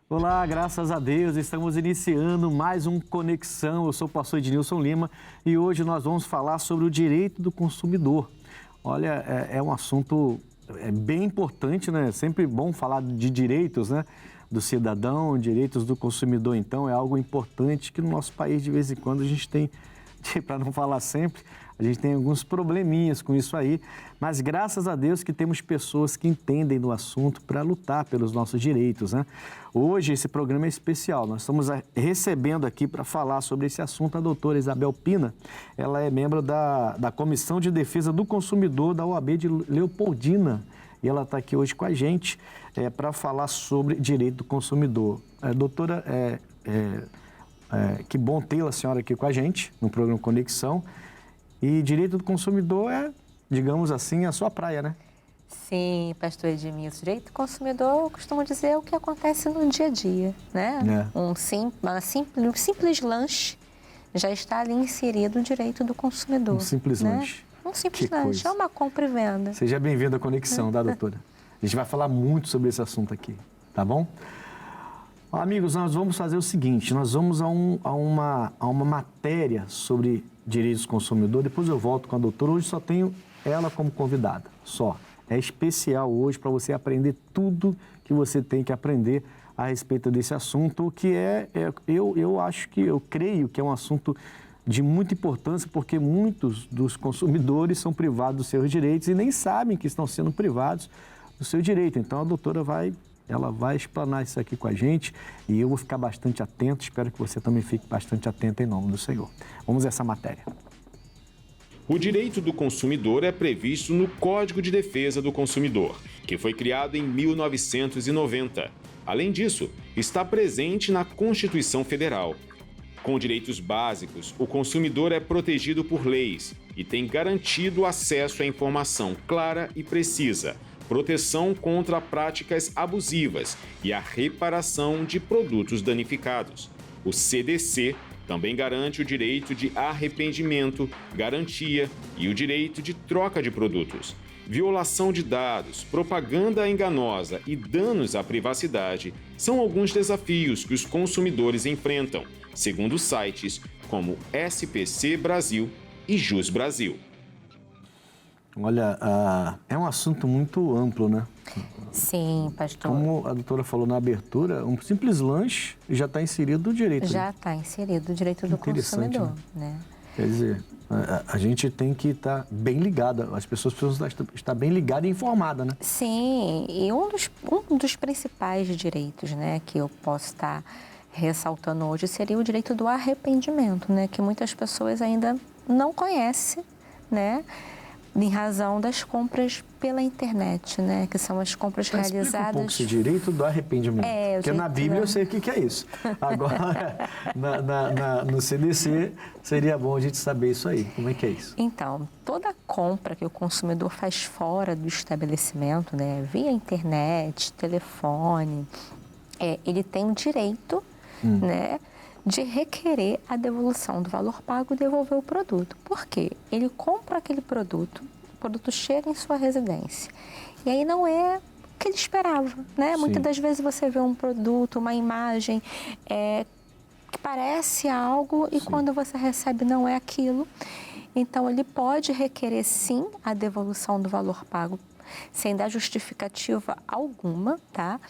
Olá, graças a Deus, estamos iniciando mais um Conexão. Eu sou o pastor Ednilson Lima e hoje nós vamos falar sobre o direito do consumidor. Olha, é um assunto bem importante, né? É sempre bom falar de direitos, né? Do cidadão, direitos do consumidor, então, é algo importante que no nosso país, de vez em quando, a gente tem, para não falar sempre, a gente tem alguns probleminhas com isso aí, mas graças a Deus que temos pessoas que entendem do assunto para lutar pelos nossos direitos, né? Hoje esse programa é especial, nós estamos recebendo aqui para falar sobre esse assunto a doutora Isabel Pina. Ela é membro da Comissão de Defesa do Consumidor da OAB de Leopoldina e ela está aqui hoje com a gente para falar sobre direito do consumidor. Doutora, que bom tê-la, senhora, aqui com a gente no programa Conexão. E direito do consumidor é, digamos assim, a sua praia, né? Sim, pastor Edmilson. Direito do consumidor, eu costumo dizer o que acontece no dia a dia, né? Um simples lanche já está ali inserido o direito do consumidor. Um simples lanche. Um simples lanche, coisa. É uma compra e venda. Seja bem-vindo à Conexão, tá, doutora? A gente vai falar muito sobre esse assunto aqui, tá bom? Amigos, nós vamos fazer o seguinte, nós vamos a uma matéria sobre direitos do consumidor, depois eu volto com a doutora. Hoje só tenho ela como convidada, só. É especial hoje para você aprender tudo que você tem que aprender a respeito desse assunto, que eu creio que é um assunto de muita importância, porque muitos dos consumidores são privados dos seus direitos e nem sabem que estão sendo privados do seu direito. Então a doutora vai explanar isso aqui com a gente e eu vou ficar bastante atento, espero que você também fique bastante atento em nome do Senhor. Vamos a essa matéria. O direito do consumidor é previsto no Código de Defesa do Consumidor, que foi criado em 1990. Além disso, está presente na Constituição Federal. Com direitos básicos, o consumidor é protegido por leis e tem garantido acesso à informação clara e precisa, proteção contra práticas abusivas e a reparação de produtos danificados. O CDC também garante o direito de arrependimento, garantia e o direito de troca de produtos. Violação de dados, propaganda enganosa e danos à privacidade são alguns desafios que os consumidores enfrentam, segundo sites como SPC Brasil e Jus Brasil. Olha, é um assunto muito amplo, né? Sim, pastor. Como a doutora falou na abertura, um simples lanche já está inserido o direito. Já está inserido o direito do consumidor, né? Quer dizer, a gente tem que estar bem ligada, as pessoas precisam estar bem ligadas e informadas, né? Sim, e um dos principais direitos, né, que eu posso estar ressaltando hoje seria o direito do arrependimento, né, que muitas pessoas ainda não conhecem, né, em razão das compras pela internet, né? Que são as compras realizadas... Explica um pouco esse direito do arrependimento. Porque na Bíblia eu sei o que é isso. Agora, no CDC, seria bom a gente saber isso aí. Como é que é isso? Então, toda compra que o consumidor faz fora do estabelecimento, né? Via internet, telefone, ele tem o direito, né? De requerer a devolução do valor pago e devolver o produto. Por quê? Ele compra aquele produto, o produto chega em sua residência e aí não é o que ele esperava, né? Sim. Muitas das vezes você vê um produto, uma imagem que parece algo e quando você recebe não é aquilo. Então ele pode requerer sim a devolução do valor pago sem dar justificativa alguma, tá?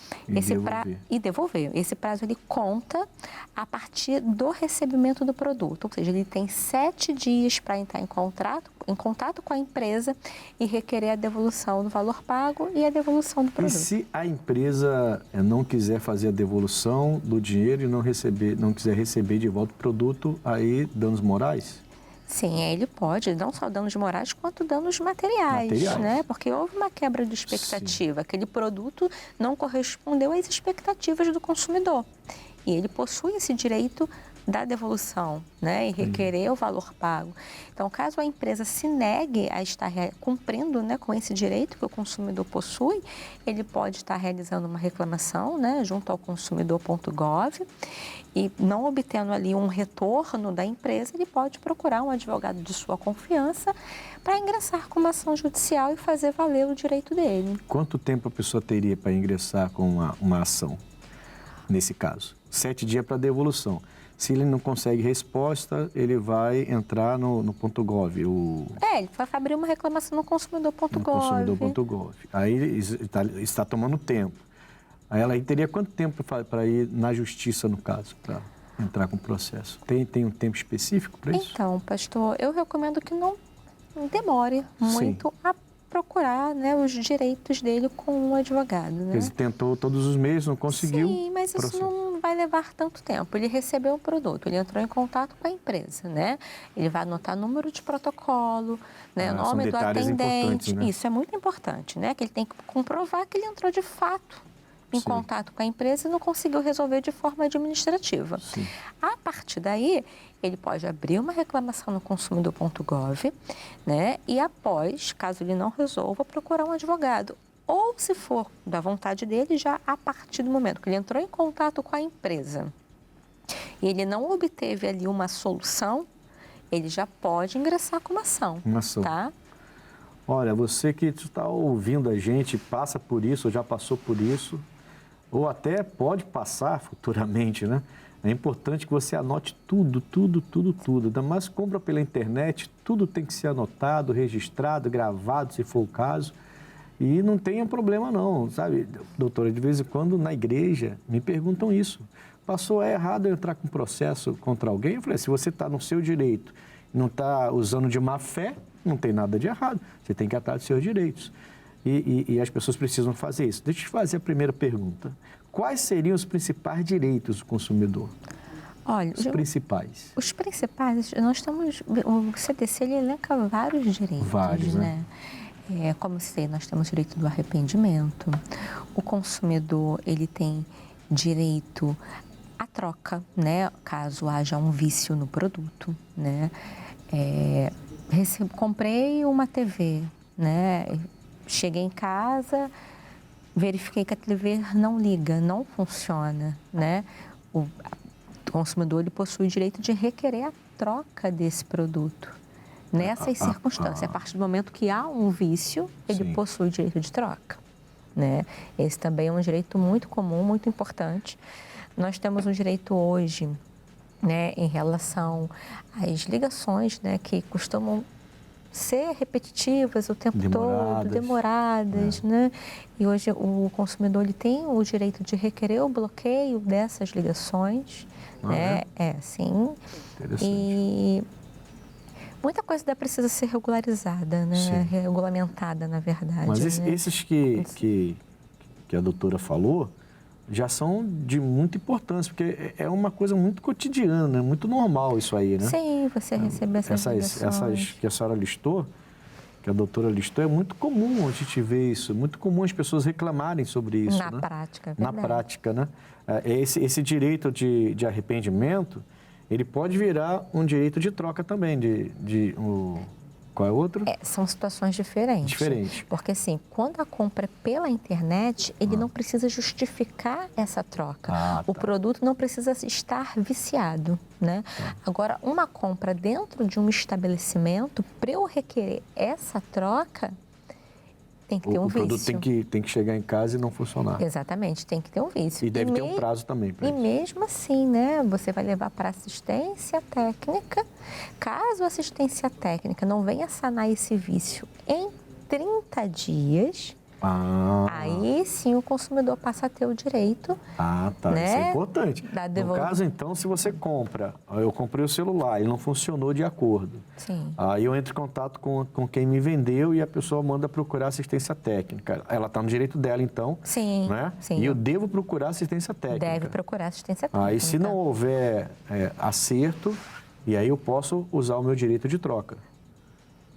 E devolver. Esse prazo ele conta a partir do recebimento do produto, ou seja, ele tem 7 dias para entrar em contato com a empresa e requerer a devolução do valor pago e a devolução do produto. E se a empresa não quiser fazer a devolução do dinheiro e não quiser receber de volta o produto, aí danos morais? Sim, ele pode, não só danos morais, quanto danos materiais, né? Porque houve uma quebra de expectativa. Sim. Aquele produto não correspondeu às expectativas do consumidor. E ele possui esse direito da devolução, né? E requerer o valor pago. Então, caso a empresa se negue a estar cumprindo, né, com esse direito que o consumidor possui, ele pode estar realizando uma reclamação, né, junto ao consumidor.gov e não obtendo ali um retorno da empresa, ele pode procurar um advogado de sua confiança para ingressar com uma ação judicial e fazer valer o direito dele. Quanto tempo a pessoa teria para ingressar com uma ação? nesse caso. 7 dias para devolução. Se ele não consegue resposta, ele vai entrar no .gov. Ele vai abrir uma reclamação no consumidor.gov. Consumidor.gov. Aí ele está tomando tempo. Aí ela teria quanto tempo para ir na justiça, no caso, para entrar com o processo? Tem um tempo específico para isso? Então, pastor, eu recomendo que não demore muito a procurar, né, os direitos dele com um advogado. Né? Ele tentou todos os meses, não conseguiu. Sim, mas isso não vai levar tanto tempo. Ele recebeu o produto, ele entrou em contato com a empresa, né? Ele vai anotar número de protocolo, né, nome do atendente. Né? Isso é muito importante, né? Que ele tem que comprovar que ele entrou de fato em contato com a empresa e não conseguiu resolver de forma administrativa. Sim. A partir daí, ele pode abrir uma reclamação no consumidor.gov, né? E após, caso ele não resolva, procurar um advogado. Ou, se for da vontade dele, já a partir do momento que ele entrou em contato com a empresa e ele não obteve ali uma solução, ele já pode ingressar com uma ação. Tá? Olha, você que está ouvindo a gente, passa por isso, ou já passou por isso, ou até pode passar futuramente, né? É importante que você anote tudo. Ainda mais compra pela internet, tudo tem que ser anotado, registrado, gravado, se for o caso. E não tenha problema não, sabe? Doutora, de vez em quando na igreja me perguntam isso. Passou, é errado eu entrar com processo contra alguém? Eu falei, se você está no seu direito e não está usando de má fé, não tem nada de errado. Você tem que atrás dos seus direitos. E as pessoas precisam fazer isso. Deixa eu te fazer a primeira pergunta. Quais seriam os principais direitos do consumidor? Olha, os principais. Os principais, o CDC ele elenca vários direitos. Vários, né? Como sei, nós temos direito do arrependimento. O consumidor, ele tem direito à troca, né? Caso haja um vício no produto, né? Comprei uma TV, né? Cheguei em casa, verifiquei que a TV não liga, não funciona, né? O consumidor ele possui o direito de requerer a troca desse produto. Nessas circunstâncias, a partir do momento que há um vício, ele possui o direito de troca, né? Esse também é um direito muito comum, muito importante. Nós temos um direito hoje, né, em relação às ligações, né, que costumam ser repetitivas o tempo todo, demoradas, né? E hoje o consumidor ele tem o direito de requerer o bloqueio dessas ligações, né? Sim. Interessante. E muita coisa precisa ser regularizada, né? Regulamentada, na verdade. Mas né? esses que a doutora falou já são de muita importância, porque é uma coisa muito cotidiana, né? Muito normal isso aí, né? Sim, você receber essas que a senhora listou, que a doutora listou, é muito comum a gente ver isso, muito comum as pessoas reclamarem sobre isso. Na prática, é verdade. Na prática, né? Esse direito de arrependimento, ele pode virar um direito de troca também, qual é o outro? São situações diferentes. Porque assim, quando a compra é pela internet, ele não precisa justificar essa troca. O produto não precisa estar viciado, né? Agora, uma compra dentro de um estabelecimento, para eu requerer essa troca, tem que ter um vício. O produto tem que chegar em casa e não funcionar. Exatamente, tem que ter um vício. E deve ter um prazo também para isso. E mesmo assim, né, você vai levar para assistência técnica. Caso a assistência técnica não venha sanar esse vício em 30 dias, aí sim o consumidor passa a ter o direito. Né, isso é importante. No caso, então, se você compra, eu comprei o celular e não funcionou de acordo. Sim. Aí eu entro em contato com quem me vendeu e a pessoa manda procurar assistência técnica. Ela está no direito dela, então. Sim, né? sim. E eu devo procurar assistência técnica. Deve procurar assistência técnica. Aí, se não houver acerto, e aí eu posso usar o meu direito de troca.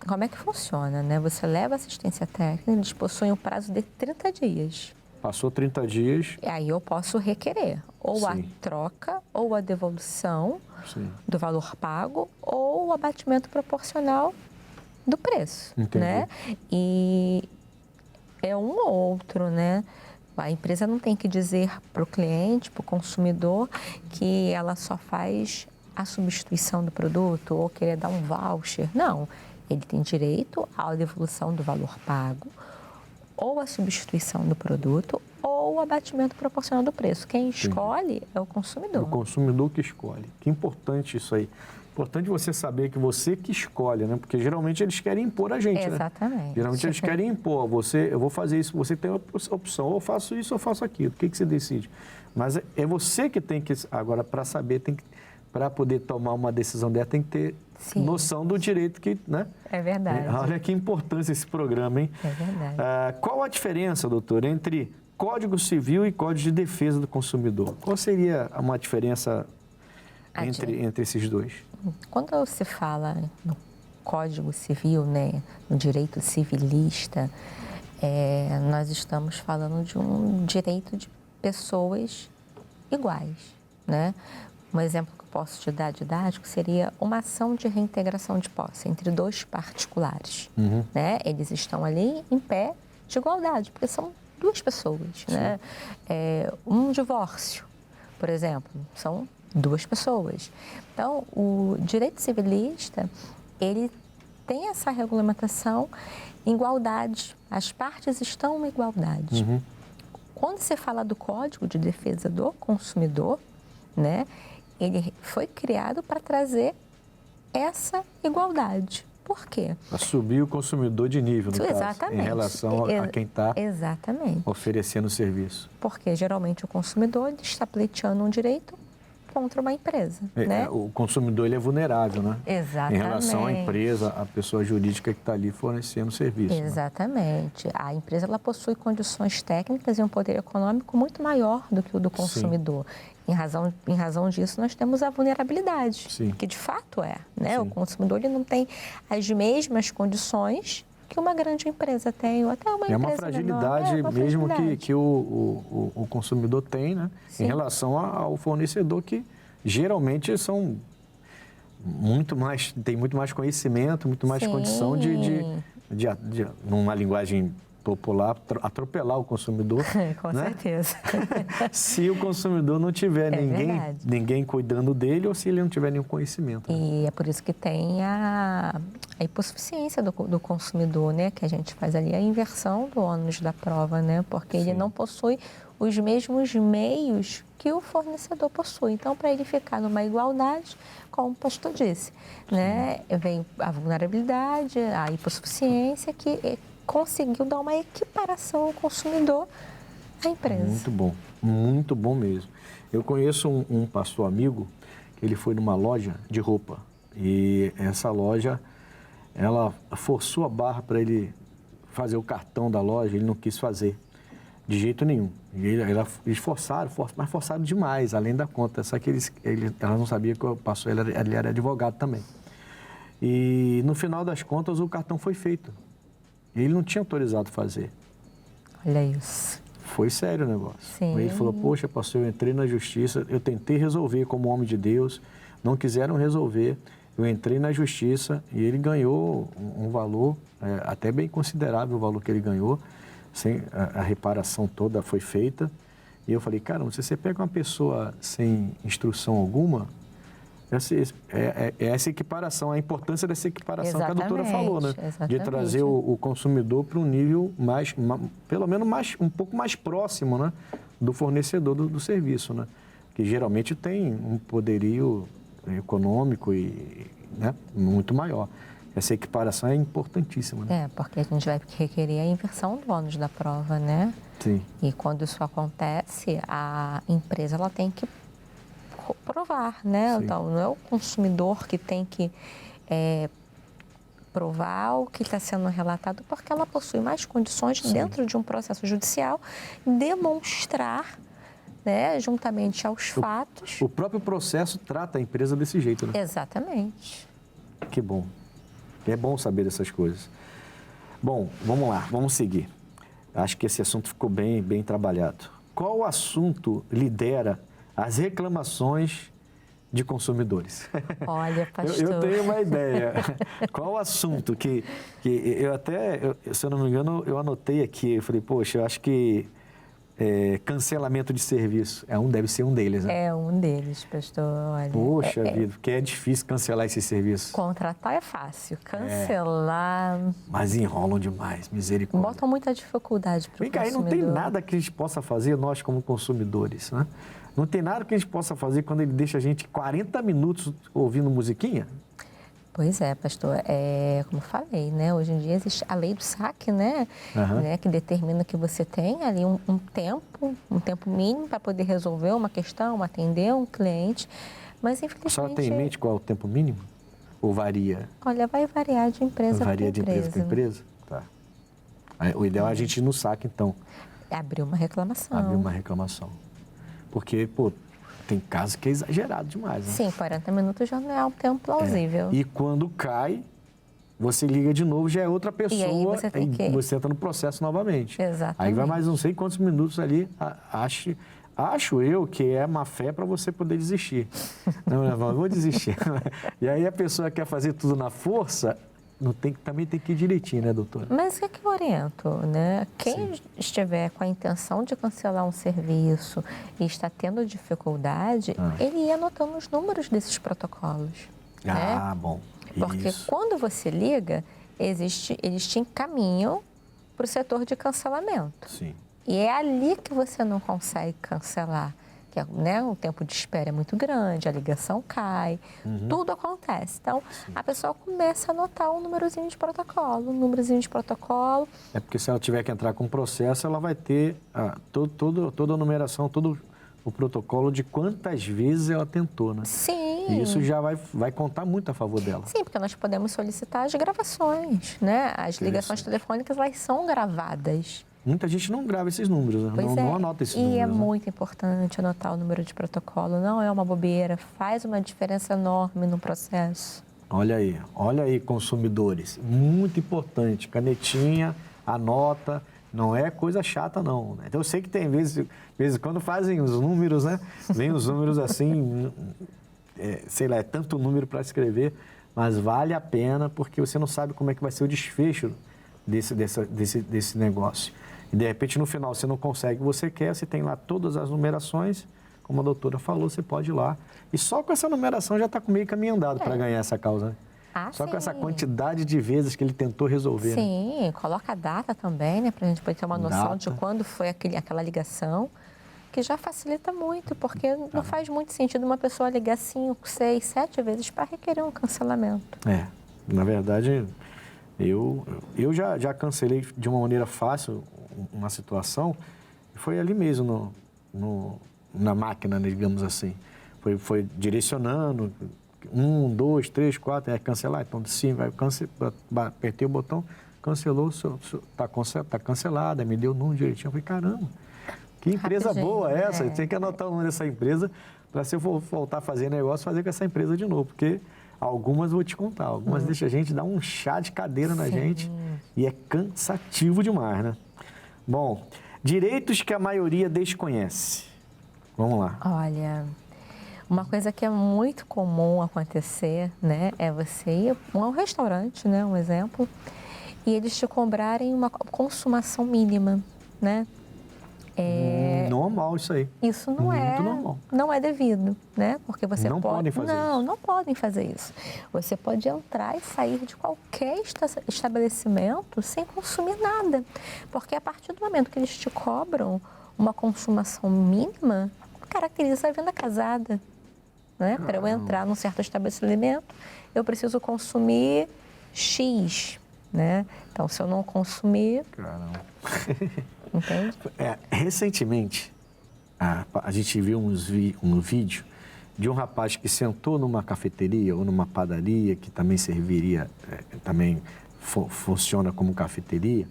Como é que funciona, né? Você leva assistência técnica, eles possuem um prazo de 30 dias. Passou 30 dias. E aí eu posso requerer ou a troca, ou a devolução do valor pago, ou o abatimento proporcional do preço. Entendi. Né? E é um ou outro, né? A empresa não tem que dizer para o cliente, para o consumidor, que ela só faz a substituição do produto ou querer dar um voucher. Não. Ele tem direito à devolução do valor pago, ou à substituição do produto, ou o abatimento proporcional do preço. Quem escolhe é o consumidor. O consumidor que escolhe. Que importante isso aí. Importante você saber que você que escolhe, né? Porque geralmente eles querem impor a gente, Exatamente. né? Geralmente eles querem impor. Eu vou fazer isso, você tem a opção. Ou eu faço isso ou eu faço aquilo. O que você decide? Mas é você que tem que... Agora, para saber, para poder tomar uma decisão dessa, tem que ter noção do direito que, né? É verdade. Olha que importância esse programa, hein? É verdade. Qual a diferença, doutor, entre Código Civil e Código de Defesa do Consumidor? Qual seria uma diferença entre esses dois? Quando se fala no Código Civil, né, no direito civilista, nós estamos falando de um direito de pessoas iguais, né? Um exemplo que eu posso te dar didático seria uma ação de reintegração de posse entre dois particulares, né? Eles estão ali em pé de igualdade, porque são duas pessoas, né? Um divórcio, por exemplo, são duas pessoas. Então, o direito civilista, ele tem essa regulamentação em igualdade. As partes estão em igualdade. Quando se fala do Código de Defesa do Consumidor, né, ele foi criado para trazer essa igualdade. Por quê? Para subir o consumidor de nível, no caso, Exatamente. em relação a quem está oferecendo o serviço. Porque geralmente o consumidor está pleiteando um direito contra uma empresa, né? O consumidor ele é vulnerável, né? Exatamente. Em relação à empresa, a pessoa jurídica que está ali fornecendo o serviço. Exatamente. Né? A empresa ela possui condições técnicas e um poder econômico muito maior do que o do consumidor. Em razão disso, nós temos a vulnerabilidade, que de fato né? O consumidor ele não tem as mesmas condições que uma grande empresa tem, ou até uma empresa uma fragilidade menor. Mesmo que o consumidor tem, né? Em relação ao fornecedor, que geralmente são tem muito mais conhecimento, muito mais condição de, numa linguagem popular, atropelar o consumidor. Com né? certeza. Se o consumidor não tiver ninguém cuidando dele ou se ele não tiver nenhum conhecimento. Né? E é por isso que tem a hipossuficiência do consumidor, né? Que a gente faz ali a inversão do ônus da prova, né? Porque ele não possui os mesmos meios que o fornecedor possui. Então, para ele ficar numa igualdade, como o pastor disse, né? Vem a vulnerabilidade, a hipossuficiência, que conseguiu dar uma equiparação ao consumidor à empresa. Muito bom mesmo. Eu conheço um pastor amigo, que ele foi numa loja de roupa e essa loja, ela forçou a barra para ele fazer o cartão da loja, ele não quis fazer de jeito nenhum. Eles forçaram, mas forçaram demais, além da conta, só que ela não sabia que o pastor ele era advogado também. E no final das contas o cartão foi feito. Ele não tinha autorizado fazer. Olha isso. Foi sério o negócio. Sim. Ele falou, poxa, pastor, eu entrei na justiça, eu tentei resolver como homem de Deus, não quiseram resolver, eu entrei na justiça e ele ganhou um valor, até bem considerável o valor que ele ganhou, sem a reparação toda foi feita. E eu falei, caramba, se você pega uma pessoa sem instrução alguma, essa equiparação, a importância dessa equiparação que a doutora falou, né? De trazer o consumidor para um nível pelo menos um pouco mais próximo, né? Do fornecedor do serviço, né? Que geralmente tem um poderio econômico né? Muito maior. Essa equiparação é importantíssima. Né? Porque a gente vai requerer a inversão do ônus da prova, né? Sim. E quando isso acontece, a empresa ela tem que provar, né? Sim. Então, não é o consumidor que tem que provar o que está sendo relatado, porque ela possui mais condições dentro de um processo judicial demonstrar, né, juntamente aos fatos. O próprio processo trata a empresa desse jeito, né? Exatamente. Que bom. É bom saber dessas coisas. Bom, vamos lá, vamos seguir. Acho que esse assunto ficou bem trabalhado. Qual assunto lidera as reclamações de consumidores? Olha, pastor. Eu tenho uma ideia. Qual o assunto que se eu não me engano, eu anotei aqui. Eu falei, poxa, eu acho que cancelamento de serviço. Deve ser um deles, né? É um deles, pastor. Olha, Poxa vida, porque é difícil cancelar esse serviço. Contratar é fácil, cancelar... Mas enrolam demais, misericórdia. Botam muita dificuldade para o Vem cá, aí não tem nada que a gente possa fazer, nós como consumidores, né? Não tem nada que a gente possa fazer quando ele deixa a gente 40 minutos ouvindo musiquinha? Pois é, pastor. Como eu falei, né? Hoje em dia existe a lei do saque, né? Que determina que você tem ali um tempo mínimo para poder resolver uma questão, atender um cliente. Mas, infelizmente... A senhora tem em mente qual é o tempo mínimo? Ou varia? Olha, vai variar de empresa para empresa. Varia de empresa para empresa? Tá. O ideal é a gente ir no saque, então. Abrir uma reclamação. Porque, pô, tem casos que é exagerado demais, né? Sim, 40 minutos já não é um tempo plausível. E quando cai, você liga de novo, já é outra pessoa. E aí você entra no processo novamente. Exatamente. Aí vai mais não sei quantos minutos ali, acho eu que é má fé para você poder desistir. Não, vou desistir. E aí a pessoa quer fazer tudo na força, também tem que ir direitinho, né, doutora? Mas o que eu oriento, né? Quem estiver com a intenção de cancelar um serviço e está tendo dificuldade, ele ia anotando os números desses protocolos. Ah, bom. Porque quando você liga, eles te encaminham para o setor de cancelamento. Sim. E é ali que você não consegue cancelar. Que, né, o tempo de espera é muito grande, a ligação cai, tudo acontece. Então, a pessoa começa a anotar um númerozinho de protocolo, É porque se ela tiver que entrar com processo, ela vai ter toda a numeração, todo o protocolo de quantas vezes ela tentou, né? Sim. E isso já vai contar muito a favor dela. Sim, porque nós podemos solicitar as gravações, né? As ligações telefônicas, elas são gravadas. Muita gente não grava esses números, né? Não anota esses números. E é né? muito importante anotar o número de protocolo, não é uma bobeira, faz uma diferença enorme no processo. Olha aí, consumidores, muito importante, canetinha, anota, não é coisa chata não. Então eu sei que tem vezes quando fazem os números, né? Vem os números assim, sei lá, é tanto número para escrever, mas vale a pena porque você não sabe como é que vai ser o desfecho desse negócio. E, de repente, no final, você não consegue o que você quer, você tem lá todas as numerações, como a doutora falou, você pode ir lá. E só com essa numeração já está meio caminho andado para ganhar essa causa, né? Só com essa quantidade de vezes que ele tentou resolver. Sim, né? Coloca a data também, né? Para a gente poder ter uma noção de quando foi aquela ligação, que já facilita muito, porque não faz muito sentido uma pessoa ligar 5, 6, 7 vezes para requerer um cancelamento. Na verdade... Eu já cancelei de uma maneira fácil uma situação, foi ali mesmo na máquina, né, digamos assim. Foi direcionando, 1, 2, 3, 4, cancelar, então sim, vai cancelar, apertei o botão, cancelou, tá cancelada, me deu o número direitinho, eu falei, caramba, que empresa boa é essa? Tem que anotar o número dessa empresa para se eu for voltar a fazer negócio, fazer com essa empresa de novo, porque... Algumas vou te contar, algumas deixam a gente dar um chá de cadeira na gente e é cansativo demais, né? Bom, direitos que a maioria desconhece. Vamos lá. Olha, uma coisa que é muito comum acontecer, né, é você ir a um restaurante, né, um exemplo, e eles te cobrarem uma consumação mínima, né? Normal isso aí. Isso normal. Não é devido, né? Porque você não podem fazer isso. Não podem fazer isso. Você pode entrar e sair de qualquer estabelecimento sem consumir nada. Porque a partir do momento que eles te cobram uma consumação mínima, caracteriza a venda casada, né? Para eu entrar num certo estabelecimento, eu preciso consumir X, né? Então, se eu não consumir... Caramba. Entende? Recentemente, a gente viu um vídeo de um rapaz que sentou numa cafeteria ou numa padaria, que também serviria, também funciona como cafeteria,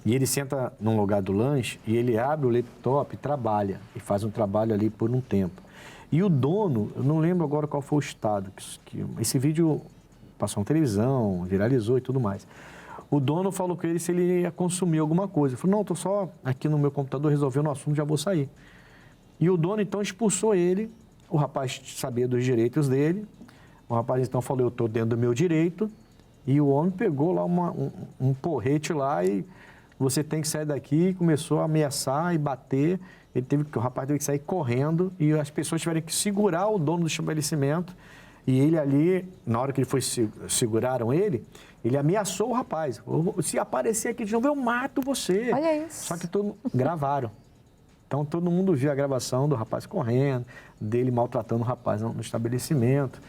e ele senta num lugar do lanche e ele abre o laptop e trabalha, e faz um trabalho ali por um tempo. E o dono, eu não lembro agora qual foi o estado, que esse vídeo passou na televisão, viralizou e tudo mais. O dono falou com ele se ele ia consumir alguma coisa. Ele falou, não, estou só aqui no meu computador resolvendo o assunto, já vou sair. E o dono, então, expulsou ele. O rapaz sabia dos direitos dele. O rapaz, então, falou, eu estou dentro do meu direito. E o homem pegou lá um porrete lá e você tem que sair daqui, e começou a ameaçar e bater. O rapaz teve que sair correndo e as pessoas tiveram que segurar o dono do estabelecimento. E ele ali, na hora que ele foi, seguraram ele ameaçou o rapaz. Se aparecer aqui de novo, eu mato você. Olha isso. Só que gravaram. Então, todo mundo viu a gravação do rapaz correndo, dele maltratando o rapaz no estabelecimento.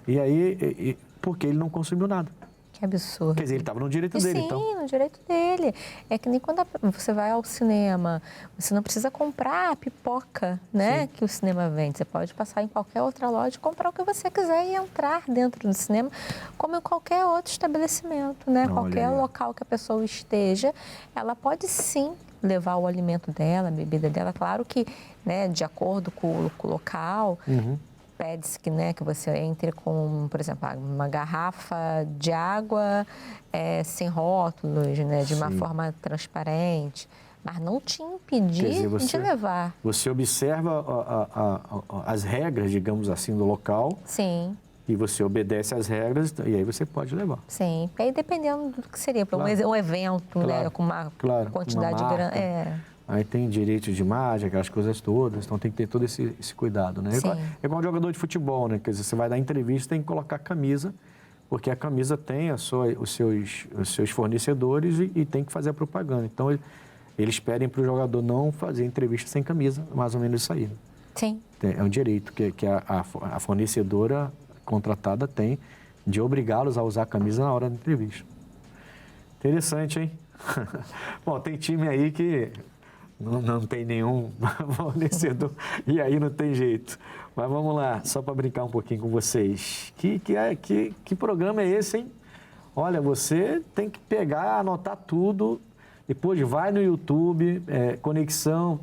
E aí, porque ele não consumiu nada. Que absurdo. Quer dizer, ele estava no direito dele, então. Sim, no direito dele. É que nem quando você vai ao cinema, você não precisa comprar a pipoca, né, que o cinema vende. Você pode passar em qualquer outra loja e comprar o que você quiser e entrar dentro do cinema, como em qualquer outro estabelecimento, né? Qualquer local que a pessoa esteja, ela pode sim levar o alimento dela, a bebida dela. Claro que, né, de acordo com o local, pede-se que, né, que você entre com, por exemplo, uma garrafa de água sem rótulos, né, de uma forma transparente, mas não te impedir de levar. Você observa as regras, digamos assim, do local. Sim. E você obedece às regras e aí você pode levar. Sim. E aí, dependendo do que seria, para um evento, né, com uma quantidade grande. Aí tem direito de imagem, aquelas coisas todas, então tem que ter todo esse cuidado, né? É igual jogador de futebol, né? Quer dizer, você vai dar entrevista, tem que colocar a camisa, porque a camisa tem os seus fornecedores e tem que fazer a propaganda. Então, eles pedem para o jogador não fazer entrevista sem camisa, mais ou menos isso aí. Sim. É um direito que a fornecedora contratada tem de obrigá-los a usar a camisa na hora da entrevista. Interessante, hein? Bom, tem time aí que não tem nenhum fornecedor e aí não tem jeito. Mas vamos lá, só para brincar um pouquinho com vocês. Que programa é esse, hein? Olha, você tem que pegar, anotar tudo, depois vai no YouTube, Conexão,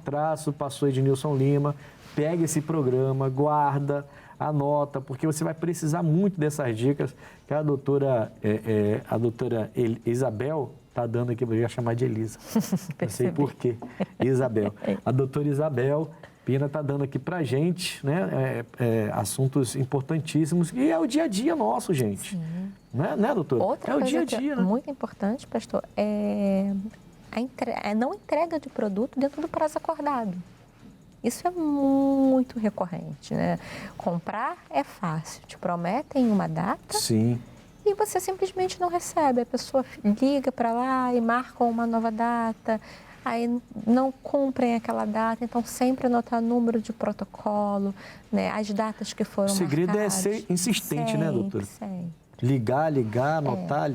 Passou Ednilson Lima, pega esse programa, guarda, anota, porque você vai precisar muito dessas dicas que a doutora Isabel está dando aqui, eu ia chamar de Elisa. Não sei por quê. Isabel. A doutora Isabel Pina está dando aqui para a gente, né, assuntos importantíssimos. E é o dia a dia nosso, gente. Sim. Né, doutora? Outra coisa o dia a dia, né? Muito importante, pastor, é a não entrega de produto dentro do prazo acordado. Isso é muito recorrente, né? Comprar é fácil. Te prometem uma data. Sim. E você simplesmente não recebe. A pessoa liga para lá e marca uma nova data, aí não cumprem aquela data, então sempre anotar número de protocolo, né? As datas que foram marcadas. O segredo é ser insistente, sempre, né, doutora? Sempre. Ligar, anotar,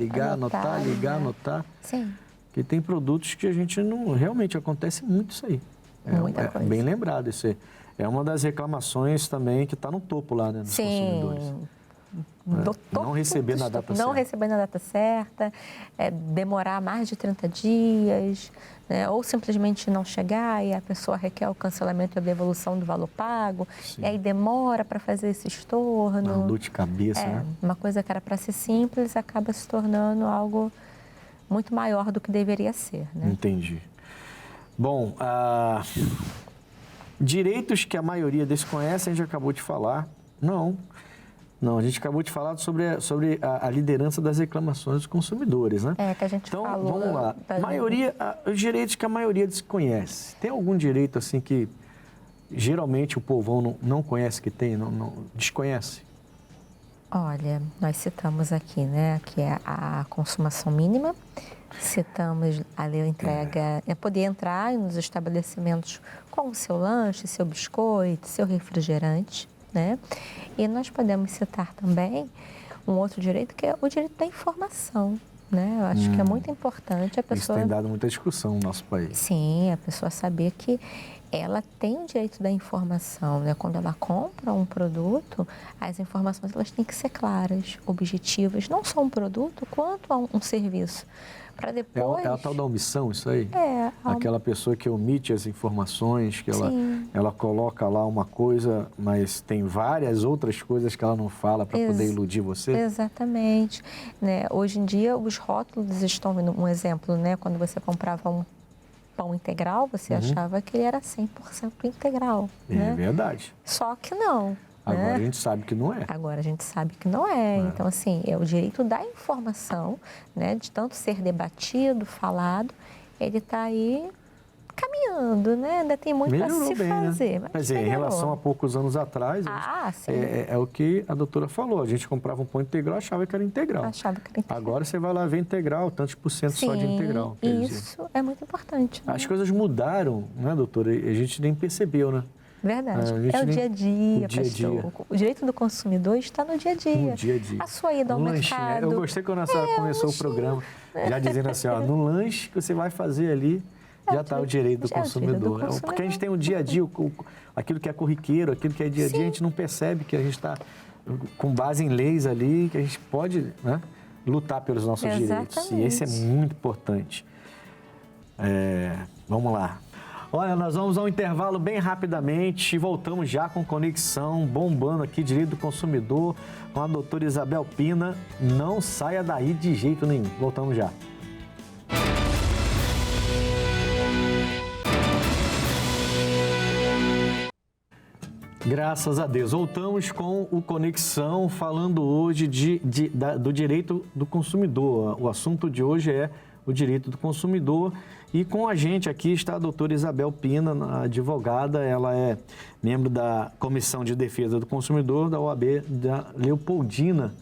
anotar. Sim. Porque tem produtos que a gente não... Realmente acontece muito isso aí. Muita coisa. Bem lembrado isso aí. É uma das reclamações também que está no topo lá, né, dos consumidores. Não receber na data certa. Não receber na data certa, demorar mais de 30 dias, né? Ou simplesmente não chegar e a pessoa requer o cancelamento e a devolução do valor pago. Sim. E aí demora para fazer esse estorno. Uma dor de cabeça, né? Uma coisa que era para ser simples acaba se tornando algo muito maior do que deveria ser, né? Entendi. Bom, direitos que a maioria desconhece, a gente acabou de falar. Não, a gente acabou de falar sobre a liderança das reclamações dos consumidores, né? Que a gente falou. Então, vamos lá. Os direitos que a maioria desconhece. Tem algum direito, assim, que geralmente o povão não conhece que tem, não desconhece? Olha, nós citamos aqui, né, que é a consumação mínima, citamos a lei entrega, poder entrar nos estabelecimentos com o seu lanche, seu biscoito, seu refrigerante, né? E nós podemos citar também um outro direito, que é o direito da informação, né? Eu acho que é muito importante a pessoa... Isso tem dado muita discussão no nosso país. Sim, a pessoa saber que ela tem o direito da informação, né? Quando ela compra um produto, as informações elas têm que ser claras, objetivas, não só um produto, quanto um serviço. Para depois... É a tal da omissão, isso aí? Aquela pessoa que omite as informações, que ela coloca lá uma coisa, mas tem várias outras coisas que ela não fala para poder iludir você? Exatamente. Né? Hoje em dia, os rótulos estão... Um exemplo, né? Quando você comprava um pão integral, você achava que ele era 100% integral. Né? É verdade. Só que não. Agora a gente sabe que não é. Agora a gente sabe que não é. Então, assim, é o direito da informação, né? De tanto ser debatido, falado ele está aí caminhando, né? Ainda tem muito a se fazer. Né? Mas em relação a poucos anos atrás, sim. É o que a doutora falou. A gente comprava um pão integral, achava que era integral. Agora você vai lá ver integral, tantos por cento só de integral. Isso é muito importante. Né? As coisas mudaram, né, doutora? A gente nem percebeu, né? Verdade. É o dia a dia, pastor. O direito do consumidor está no dia a dia. No dia a dia. A sua ida ao mercado. Eu gostei quando a senhora começou o programa, já dizendo assim, ó, no lanche que você vai fazer ali, já está o direito do consumidor. Porque a gente tem o dia a dia, aquilo que é corriqueiro, aquilo que é dia a dia, a gente não percebe que a gente está com base em leis ali, que a gente pode, né, lutar pelos nossos direitos. E esse é muito importante. Vamos lá. Olha, nós vamos a um intervalo bem rapidamente e voltamos já com Conexão, bombando aqui, Direito do Consumidor, com a doutora Isabel Pina. Não saia daí de jeito nenhum. Voltamos já. Graças a Deus. Voltamos com o Conexão, falando hoje do direito do consumidor. O assunto de hoje é o direito do consumidor. E com a gente aqui está a doutora Isabel Pina, a advogada. Ela é membro da Comissão de Defesa do Consumidor da OAB da Leopoldina.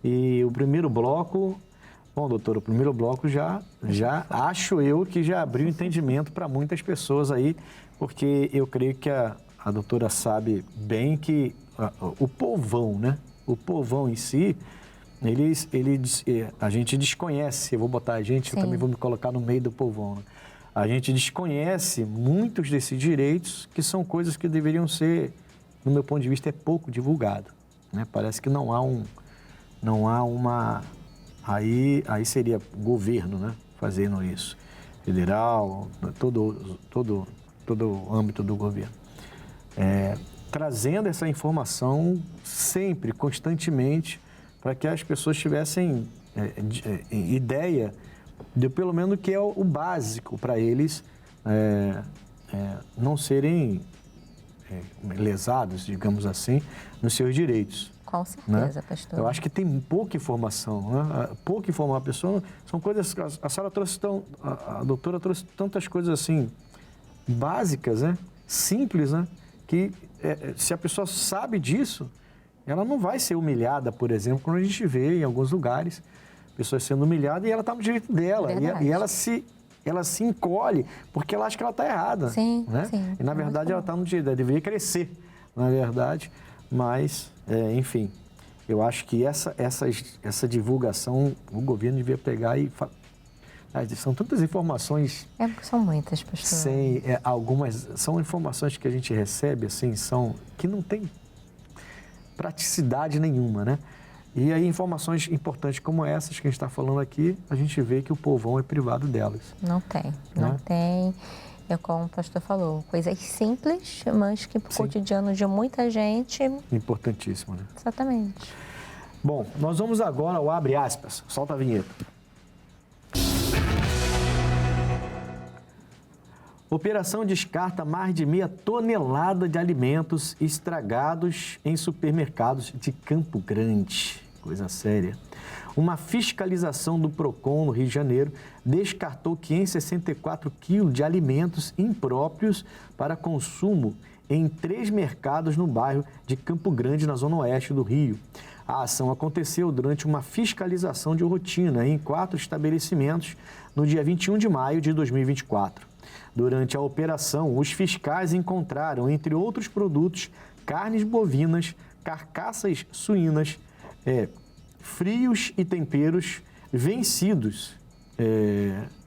E o primeiro bloco... Bom, doutora, o primeiro bloco já acho eu que já abriu entendimento para muitas pessoas aí, porque eu creio que a doutora sabe bem que o povão, né? O povão em si, a gente desconhece, eu vou botar a gente, eu também vou me colocar no meio do povão, né? A gente desconhece muitos desses direitos que são coisas que deveriam ser, no meu ponto de vista, é pouco divulgado, né? Parece que não há uma... Aí seria o governo, né? Fazendo isso, federal, todo o âmbito do governo. Trazendo essa informação sempre, constantemente, para que as pessoas tivessem ideia de pelo menos o que é o básico para eles não serem lesados, digamos assim, nos seus direitos. Com certeza, né? pastor. Eu acho que tem pouca informação, né? Pouca informação. A pessoa, são coisas, a senhora trouxe a doutora trouxe tantas coisas assim, básicas, né? Simples, né? Que se a pessoa sabe disso, ela não vai ser humilhada, por exemplo, quando a gente vê em alguns lugares pessoas sendo humilhadas e ela está no direito dela. E ela se encolhe porque ela acha que ela está errada. Sim, né? sim. E na verdade ela está no direito, ela deveria crescer, na verdade, mas, enfim, eu acho que essa divulgação o governo devia pegar e... São tantas informações... São muitas, pastor. Algumas são informações que a gente recebe, assim, que não tem praticidade nenhuma, né? E aí informações importantes como essas que a gente está falando aqui, a gente vê que o povão é privado delas. Não tem. É como o pastor falou, coisas simples, mas que para o cotidiano de muita gente... Importantíssimo, né? Exatamente. Bom, nós vamos agora ao abre aspas. Solta a vinheta. Operação descarta mais de 0,5 tonelada de alimentos estragados em supermercados de Campo Grande. Coisa séria. Uma fiscalização do PROCON no Rio de Janeiro descartou 564 quilos de alimentos impróprios para consumo em 3 mercados no bairro de Campo Grande, na zona oeste do Rio. A ação aconteceu durante uma fiscalização de rotina em 4 estabelecimentos no dia 21 de maio de 2024. Durante a operação, os fiscais encontraram, entre outros produtos, carnes bovinas, carcaças suínas, frios e temperos vencidos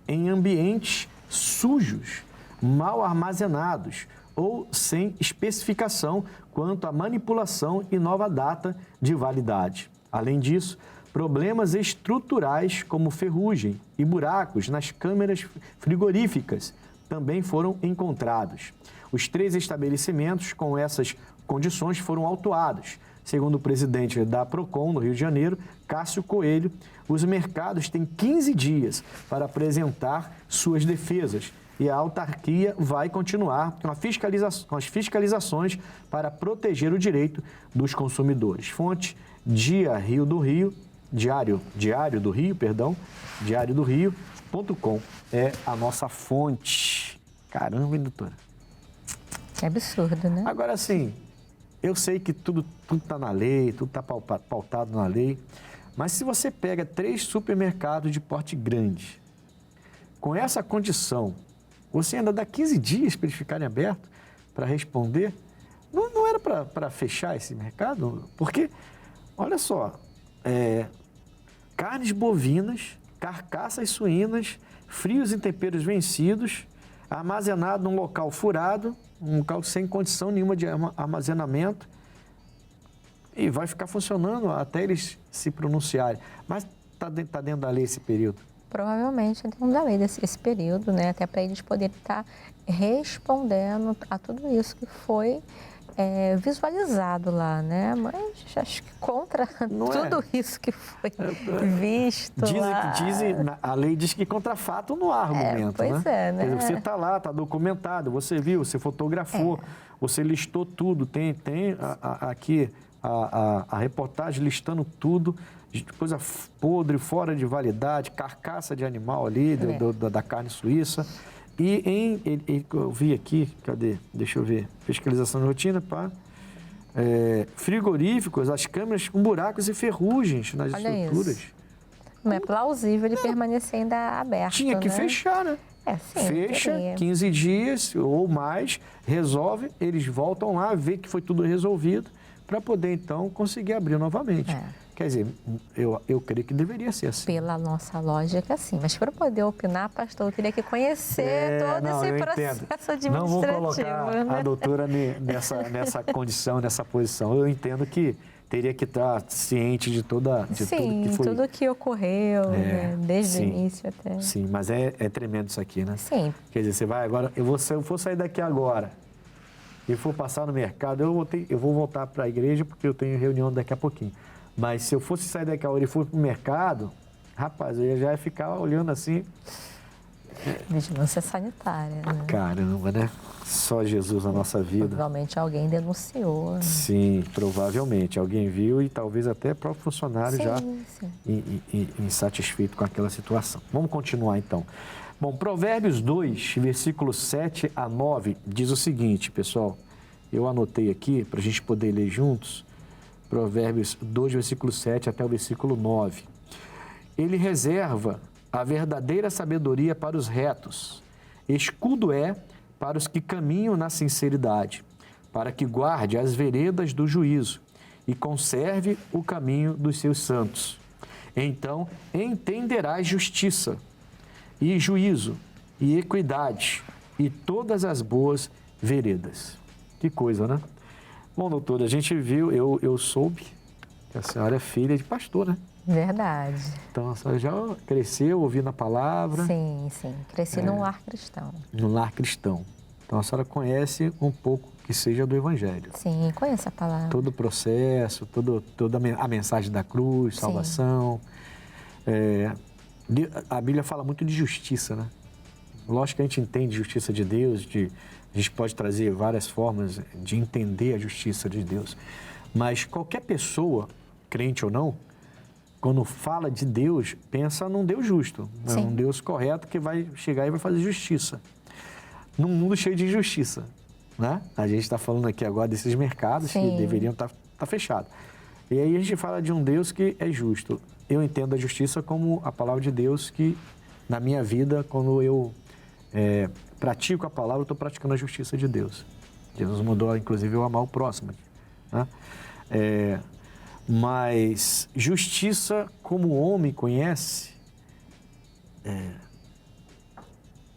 em ambientes sujos, mal armazenados ou sem especificação quanto à manipulação e nova data de validade. Além disso, problemas estruturais como ferrugem e buracos nas câmeras frigoríficas também foram encontrados. Os 3 estabelecimentos com essas condições foram autuados. Segundo o presidente da PROCON, no Rio de Janeiro, Cássio Coelho, os mercados têm 15 dias para apresentar suas defesas e a autarquia vai continuar com as fiscalizações para proteger o direito dos consumidores. Fonte, Diário do Rio, .com é a nossa fonte. Caramba, hein, doutora? É absurdo, né? Agora, assim, eu sei que tudo está na lei, tudo está pautado na lei, mas se você pega 3 supermercados de porte grande, com essa condição, você ainda dá 15 dias para eles ficarem abertos para responder? Não era para fechar esse mercado? Porque, olha só, carnes bovinas, carcaças suínas, frios em temperos vencidos, armazenado num local furado, um local sem condição nenhuma de armazenamento, e vai ficar funcionando até eles se pronunciarem. Mas está dentro da lei esse período? Provavelmente dentro da lei esse período, né? Até para eles poderem estar respondendo a tudo isso que foi visualizado lá, né? Mas acho que contra tudo isso que foi visto lá. A lei diz que contra fato não há argumento, pois né? né? Você está lá, está documentado, você viu, você fotografou, você listou tudo, tem aqui a reportagem listando tudo, coisa podre, fora de validade, carcaça de animal ali, da carne suíça. E eu vi aqui, cadê? Deixa eu ver. Fiscalização de rotina, frigoríficos, as câmeras com buracos e ferrugens nas estruturas. Isso. Não é plausível ele permanecer ainda aberto. Tinha que fechar, né? Sim, fecha, 15 dias ou mais, resolve, eles voltam lá, vê que foi tudo resolvido, para poder, então, conseguir abrir novamente. Quer dizer, eu creio que deveria ser assim. Pela nossa lógica, sim. Mas para poder opinar, pastor, eu teria que conhecer todo esse processo administrativo. Não vou colocar a doutora nessa condição, nessa posição. Eu entendo que teria que estar ciente de tudo que foi. Tudo que ocorreu, né? Desde o início até. Sim, mas é tremendo isso aqui, né? Sim. Quer dizer, você vai agora, se eu for sair daqui agora e for passar no mercado, eu vou voltar para a igreja porque eu tenho reunião daqui a pouquinho. Mas se eu fosse sair daqui agora e for para o mercado, rapaz, eu já ia ficar olhando assim. Vigilância sanitária, né? Caramba, né? Só Jesus na nossa vida. Provavelmente alguém denunciou. Né? Sim, provavelmente. Alguém viu e talvez até o próprio funcionário insatisfeito com aquela situação. Vamos continuar então. Bom, Provérbios 2, versículos 7 a 9, diz o seguinte, pessoal. Eu anotei aqui para a gente poder ler juntos. Provérbios 2, versículo 7 até o versículo 9. Ele reserva a verdadeira sabedoria para os retos. Escudo é para os que caminham na sinceridade, para que guarde as veredas do juízo e conserve o caminho dos seus santos. Então entenderás justiça e juízo e equidade e todas as boas veredas. Que coisa, né? Bom, doutora, a gente viu, eu soube que a senhora é filha de pastor, né? Verdade. Então, a senhora já cresceu ouvindo a palavra. Sim. Cresci num lar cristão. No lar cristão. Então, a senhora conhece um pouco que seja do Evangelho. Sim, conheço a palavra. Todo o processo, toda a mensagem da cruz, salvação. A Bíblia fala muito de justiça, né? Lógico que a gente entende justiça de Deus, a gente pode trazer várias formas de entender a justiça de Deus. Mas qualquer pessoa, crente ou não, quando fala de Deus, pensa num Deus justo, né? Um Deus correto que vai chegar e vai fazer justiça. Num mundo cheio de injustiça, né? A gente está falando aqui agora desses mercados que deveriam estar fechados. E aí a gente fala de um Deus que é justo. Eu entendo a justiça como a palavra de Deus que, na minha vida, quando eu pratico a palavra, eu estou praticando a justiça de Deus. Jesus mandou, inclusive, eu amar o próximo, né? Mas justiça, como o homem conhece,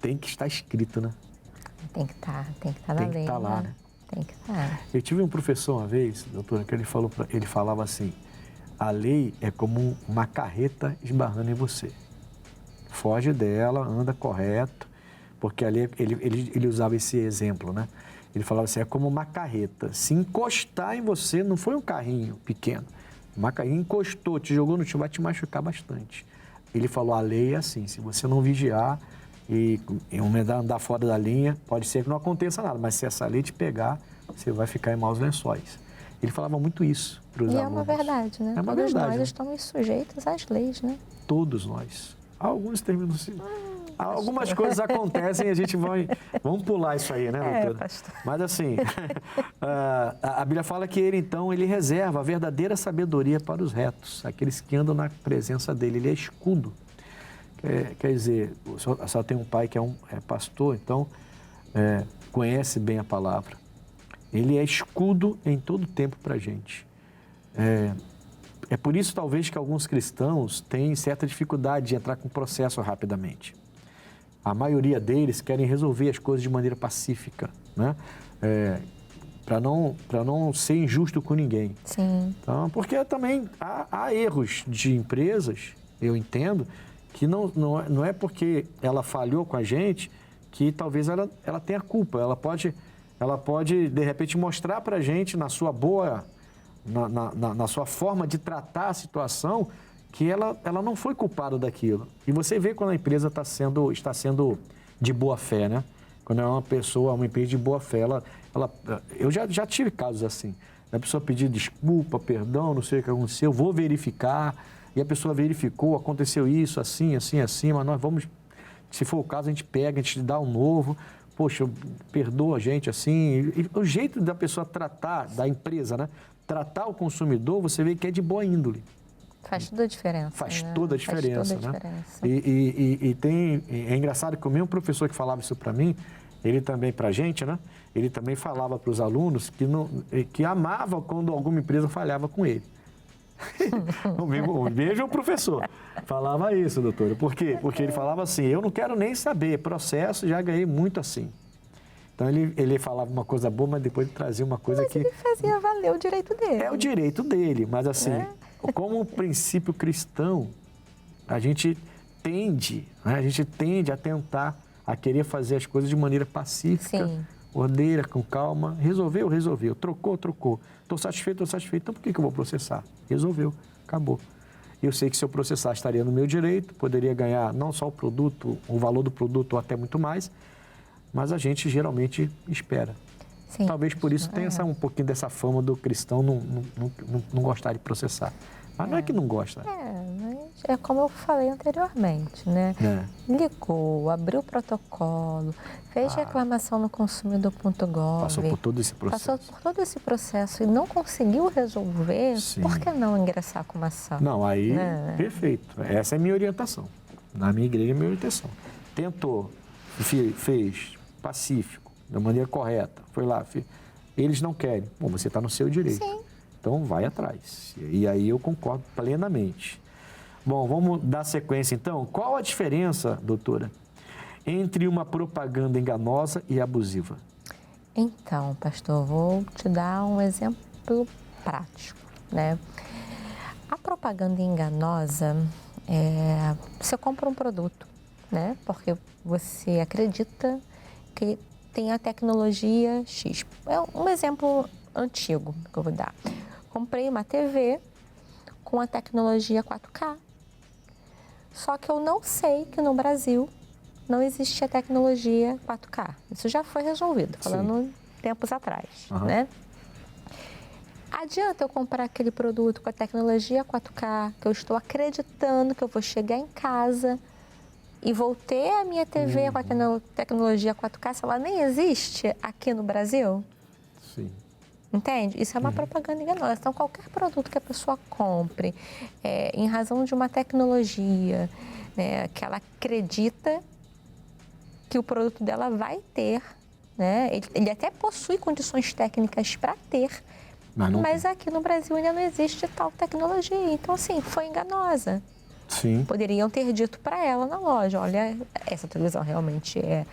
tem que estar escrito, né? Tem que estar na lei. Tem que estar lá, né? Tem que estar. Eu tive um professor uma vez, doutora, que ele falava assim, a lei é como uma carreta esbarrando em você. Foge dela, anda correto, porque ali ele usava esse exemplo, né? Ele falava assim, é como uma carreta. Se encostar em você, não foi um carrinho pequeno. Uma carrinha encostou, te jogou no chão, vai te machucar bastante. Ele falou, a lei é assim, se você não vigiar e andar fora da linha, pode ser que não aconteça nada, mas se essa lei te pegar, você vai ficar em maus lençóis. Ele falava muito isso para os alunos. E é uma verdade, né? É uma Todos verdade, nós né? estamos sujeitos às leis, né? Todos nós. Alguns terminam assim. Algumas coisas acontecem e a gente vamos pular isso aí, né, doutora? Pastor. Mas assim, a Bíblia fala que ele reserva a verdadeira sabedoria para os retos, aqueles que andam na presença dele. Ele é escudo. Quer dizer, a senhora tem um pai que é pastor, então conhece bem a palavra. Ele é escudo em todo tempo para a gente. É por isso, talvez, que alguns cristãos têm certa dificuldade de entrar com o processo rapidamente. A maioria deles querem resolver as coisas de maneira pacífica, né? Para não ser injusto com ninguém. Sim. Então, porque também há erros de empresas, eu entendo, que não é porque ela falhou com a gente que talvez ela tenha culpa. Ela pode, de repente, mostrar para a gente, na sua boa... Na sua forma de tratar a situação, que ela não foi culpada daquilo. E você vê quando a empresa está sendo de boa fé, né? Quando é uma empresa de boa fé, eu já tive casos assim. A pessoa pedir desculpa, perdão, não sei o que aconteceu, vou verificar. E a pessoa verificou, aconteceu isso, assim, mas nós vamos, se for o caso, a gente pega, a gente dá um novo. Poxa, perdoa a gente assim. E o jeito da pessoa tratar, da empresa, né? Tratar o consumidor, você vê que é de boa índole. Faz toda a diferença. Faz né? toda a diferença, Faz toda a né? diferença. É engraçado que o mesmo professor que falava isso para mim, ele também para a gente, né? Ele também falava para os alunos que amava quando alguma empresa falhava com ele. O mesmo professor falava isso, doutora. Por quê? Porque ele falava assim, eu não quero nem saber, processo, já ganhei muito assim. Então, ele falava uma coisa boa, mas depois ele trazia uma coisa que... ele fazia valer o direito dele. É o direito dele, mas assim, como princípio cristão, a gente tende a tentar, a querer fazer as coisas de maneira pacífica, ordeira, com calma. Resolveu. Trocou. Estou satisfeito. Então, por que eu vou processar? Resolveu, acabou. Eu sei que se eu processar, estaria no meu direito, poderia ganhar não só o produto, o valor do produto ou até muito mais, mas a gente geralmente espera. Sim. Talvez por isso tenha um pouquinho dessa fama do cristão não gostar de processar. Mas não é que não gosta. Mas é como eu falei anteriormente, né? Ligou, abriu o protocolo, fez reclamação no consumidor.gov. Passou por todo esse processo. Passou por todo esse processo e não conseguiu resolver, por que não ingressar com uma ação? Não, aí, perfeito. Essa é a minha orientação. Na minha igreja, é a minha orientação. Tentou, fez pacífico, da maneira correta, foi lá, eles não querem. Bom, você está no seu direito. Sim. Então, vai atrás. E aí eu concordo plenamente. Bom, vamos dar sequência então. Qual a diferença, doutora, entre uma propaganda enganosa e abusiva? Então, pastor, vou te dar um exemplo prático, né? A propaganda enganosa você compra um produto, né? Porque você acredita que tem a tecnologia X. É um exemplo antigo que eu vou dar. Comprei uma TV com a tecnologia 4K. Só que eu não sei que no Brasil não existe a tecnologia 4K. Isso já foi resolvido, falando tempos atrás, né? Adianta eu comprar aquele produto com a tecnologia 4K, que eu estou acreditando que eu vou chegar em casa e vou ter a minha TV com a tecnologia 4K, se ela nem existe aqui no Brasil? Sim. Entende? Isso é uma propaganda enganosa. Então, qualquer produto que a pessoa compre, em razão de uma tecnologia, né, que ela acredita que o produto dela vai ter, né? Ele até possui condições técnicas para ter, mas aqui no Brasil ainda não existe tal tecnologia. Então, assim, foi enganosa. Sim. Poderiam ter dito para ela na loja, olha, essa televisão realmente é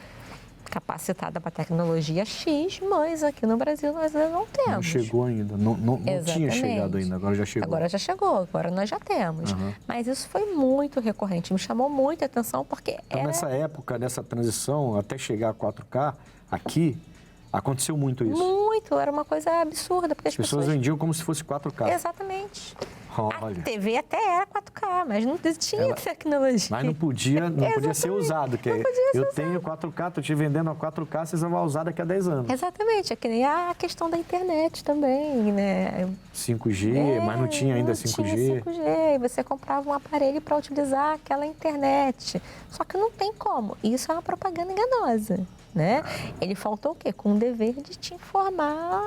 capacitada para tecnologia X, mas aqui no Brasil nós ainda não temos. Não chegou ainda, não tinha chegado ainda, agora já chegou. Agora já chegou, agora nós já temos. Mas isso foi muito recorrente, me chamou muita atenção porque então, nessa época, nessa transição, até chegar a 4K, aqui, aconteceu muito isso. Muito, era uma coisa absurda. Porque as pessoas vendiam como se fosse 4K. Exatamente. Olha. A TV até era 4K, mas não tinha tecnologia. Mas não podia ser usado. Eu tenho 4K, estou te vendendo a 4K, você só vai usar daqui a 10 anos. Exatamente, é que nem a questão da internet também, né? 5G, mas não tinha ainda 5G. Tinha 5G, e você comprava um aparelho para utilizar aquela internet. Só que não tem como. Isso é uma propaganda enganosa, né? Ele faltou o quê? Com o dever de te informar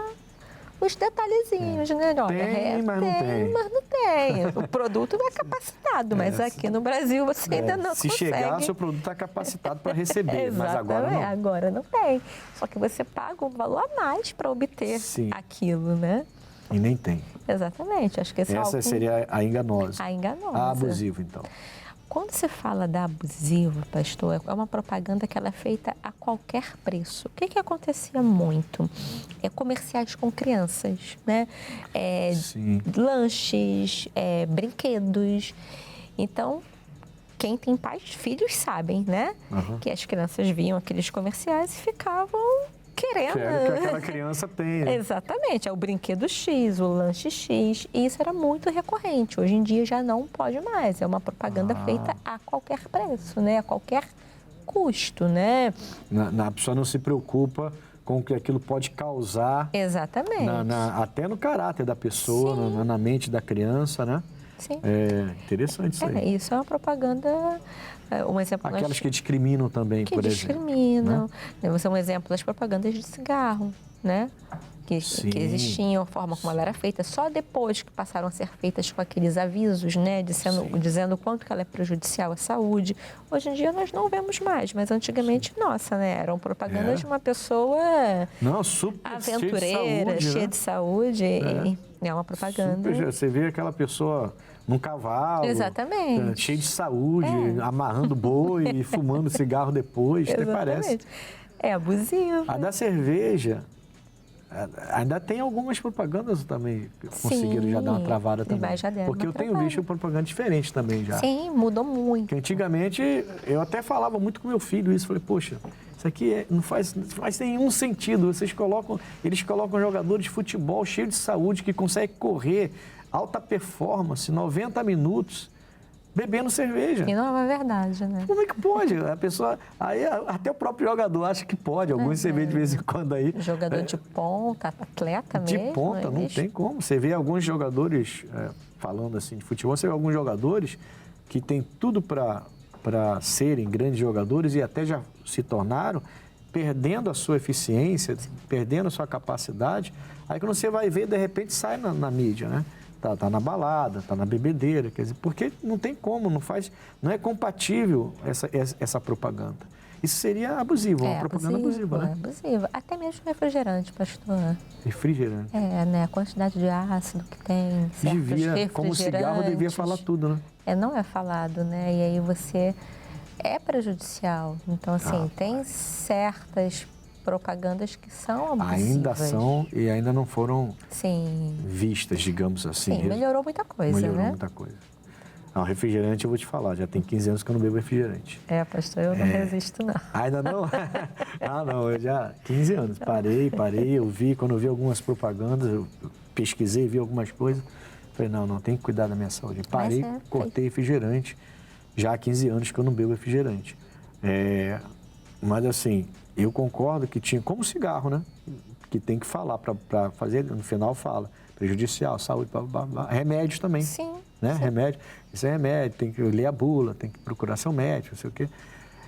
os detalhezinhos, né? Olha, mas não tem. O produto é capacitado, mas aqui no Brasil você ainda não consegue. Se chegar, seu produto está capacitado para receber, mas agora não. Agora não tem. Só que você paga um valor a mais para obter aquilo, né? E nem tem. Exatamente. Acho que essa seria a enganosa. A enganosa. A abusiva, então. Quando se fala da abusiva, pastor, é uma propaganda que ela é feita a qualquer preço. O que acontecia muito? Comerciais com crianças, né? Lanches, brinquedos. Então, quem tem pais, filhos sabem, né? Que as crianças viam aqueles comerciais e ficavam querendo. Quero que aquela criança tenha. Exatamente, é o brinquedo X, o lanche X, e isso era muito recorrente. Hoje em dia já não pode mais, é uma propaganda feita a qualquer preço, né? A qualquer custo, né? A pessoa não se preocupa com o que aquilo pode causar. Exatamente. Até no caráter da pessoa, na mente da criança, né? Sim. É interessante isso aí. Isso é uma propaganda. Um exemplo aquelas que discriminam também, por exemplo. Que discriminam. Né? Você é um exemplo das propagandas de cigarro, né? Que existiam, a forma como ela era feita, só depois que passaram a ser feitas com aqueles avisos, né? Dizendo o quanto que ela é prejudicial à saúde. Hoje em dia nós não vemos mais, mas antigamente, nossa, né? Eram propagandas de uma pessoa super aventureira, cheia de saúde. É uma propaganda. Você vê aquela pessoa num cavalo, exatamente, cheio de saúde, amarrando boi e fumando cigarro depois, até parece. É abusivo. A da cerveja, ainda tem algumas propagandas também que conseguiram já dar uma travada também. Porque eu tenho visto propaganda diferente também já. Sim, mudou muito. Porque antigamente, eu até falava muito com meu filho isso, falei, poxa, isso aqui não faz nenhum sentido. Eles colocam jogadores de futebol cheios de saúde que conseguem correr alta performance, 90 minutos, bebendo cerveja. E não é uma verdade, né? Como é que pode? A pessoa, aí até o próprio jogador acha que pode, alguns você vê de vez em quando aí. Jogador de ponta, atleta de mesmo. De ponta, não tem como. Você vê alguns jogadores, falando assim de futebol, você vê alguns jogadores que têm tudo para serem grandes jogadores e até já se tornaram, perdendo a sua eficiência, perdendo a sua capacidade. Aí quando você vai ver, de repente sai na mídia, né? Tá na balada, tá na bebedeira, quer dizer, porque não tem como, não é compatível essa propaganda. Isso seria abusivo, uma propaganda abusiva, né? É abusiva. Até mesmo refrigerante, pastor. Refrigerante. Né? A quantidade de ácido que tem, como cigarro, devia falar tudo, né? Não é falado, né? E aí você é prejudicial. Então, assim, tem certas propagandas que são abusivas. Ainda são e ainda não foram vistas, digamos assim. Sim, melhorou muita coisa, Melhorou muita coisa. Não, refrigerante eu vou te falar, já tem 15 anos que eu não bebo refrigerante. Pastor, eu não resisto não. Ainda não? Não, eu já 15 anos, parei, quando eu vi algumas propagandas, eu pesquisei, vi algumas coisas, falei, não, tem que cuidar da minha saúde. Parei, cortei refrigerante, já há 15 anos que eu não bebo refrigerante. Mas assim, eu concordo que tinha, como cigarro, né? Que tem que falar, para fazer, no final fala, prejudicial, saúde, remédios também. Sim. Né? Remédio, isso é remédio, tem que ler a bula, tem que procurar seu médico, não sei o quê.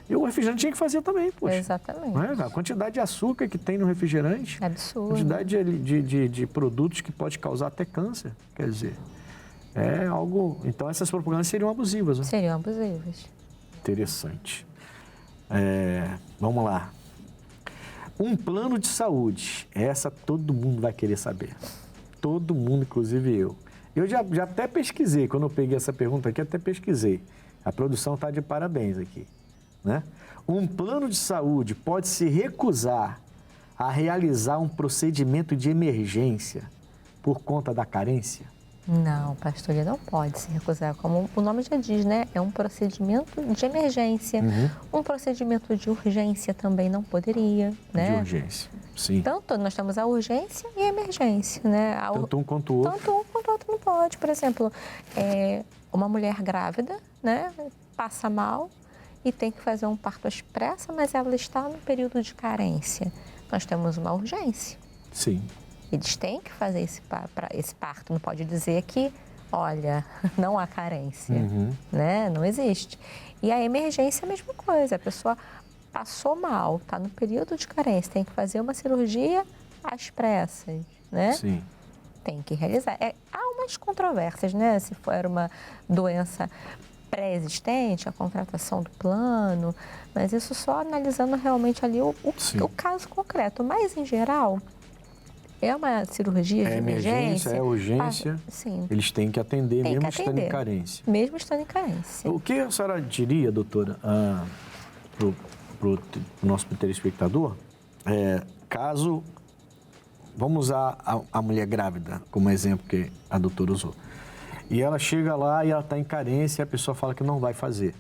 E o refrigerante tinha que fazer também, poxa. Exatamente. Não é? A quantidade de açúcar que tem no refrigerante. Absurdo. A quantidade de produtos que pode causar até câncer, quer dizer. É algo... Então, essas propagandas seriam abusivas, né? Seriam abusivas. Interessante. Vamos lá. Um plano de saúde. Essa todo mundo vai querer saber. Todo mundo, inclusive eu. Eu já até pesquisei, quando eu peguei essa pergunta aqui, até pesquisei. A produção está de parabéns aqui, né? Um plano de saúde pode se recusar a realizar um procedimento de emergência por conta da carência? Não, pastor, ele não pode se recusar. Como o nome já diz, né? É um procedimento de emergência. Um procedimento de urgência também não poderia, né? De urgência, sim. Tanto nós temos a urgência e a emergência, né? Tanto um quanto o outro. Tanto um quanto o outro não pode. Por exemplo, uma mulher grávida, né, passa mal e tem que fazer um parto expresso, mas ela está no período de carência. Nós temos uma urgência. Sim. Eles têm que fazer esse parto. Não pode dizer que, olha, não há carência, né? Não existe. E a emergência é a mesma coisa. A pessoa passou mal, está no período de carência, tem que fazer uma cirurgia às pressas, né? Sim. Tem que realizar. Há umas controvérsias, né? Se for uma doença pré-existente, a contratação do plano, mas isso só analisando realmente ali o caso concreto. Mas, em geral, é uma cirurgia de emergência. É urgência, sim. Eles têm que atender, mesmo estando em carência. Mesmo estando em carência. O que a senhora diria, doutora, para o nosso telespectador, caso, vamos usar a mulher grávida como exemplo que a doutora usou, e ela chega lá e ela está em carência e a pessoa fala que não vai fazer.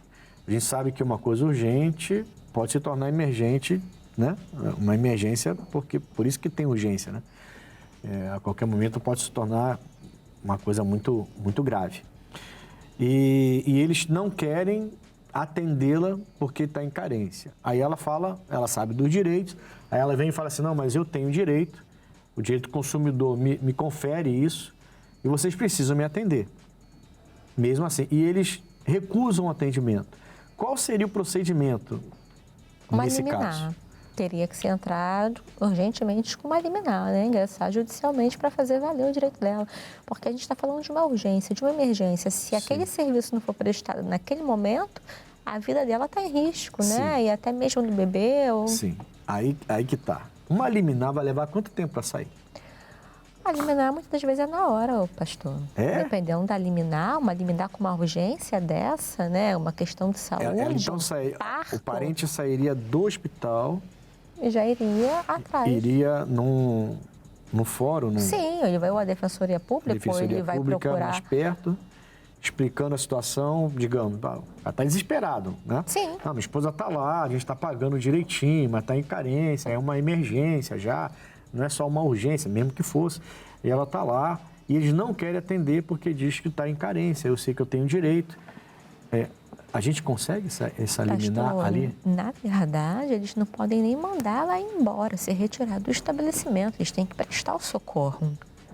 A gente sabe que uma coisa urgente pode se tornar emergente, né? Uma emergência, por isso que tem urgência, né? A qualquer momento pode se tornar uma coisa muito, muito grave. E eles não querem atendê-la porque está em carência. Aí ela fala, ela sabe dos direitos, aí ela vem e fala assim, não, mas eu tenho direito, o direito do consumidor me confere isso e vocês precisam me atender. Mesmo assim. E eles recusam o atendimento. Qual seria o procedimento nesse caso? Teria que ser entrado urgentemente com uma liminar, né? Ingressar judicialmente para fazer valer o direito dela. Porque a gente está falando de uma urgência, de uma emergência. Se aquele serviço não for prestado naquele momento, a vida dela está em risco, né? E até mesmo do bebê. Sim, aí que tá. Uma liminar vai levar quanto tempo para sair? A liminar muitas das vezes é na hora, pastor. Dependendo da liminar, uma liminar com uma urgência dessa, né? Uma questão de saúde, então o parente sairia do hospital e já iria atrás. Iria no fórum? Sim, ele vai à Defensoria Pública, ou ele vai procurar mais perto, explicando a situação, digamos, ela está desesperado, né? Sim. Minha esposa está lá, a gente está pagando direitinho, mas está em carência, é uma emergência já, não é só uma urgência, mesmo que fosse. E ela está lá e eles não querem atender porque diz que está em carência. Eu sei que eu tenho direito. A gente consegue essa liminar ali? Na verdade, eles não podem nem mandar ela embora, ser retirada do estabelecimento. Eles têm que prestar o socorro,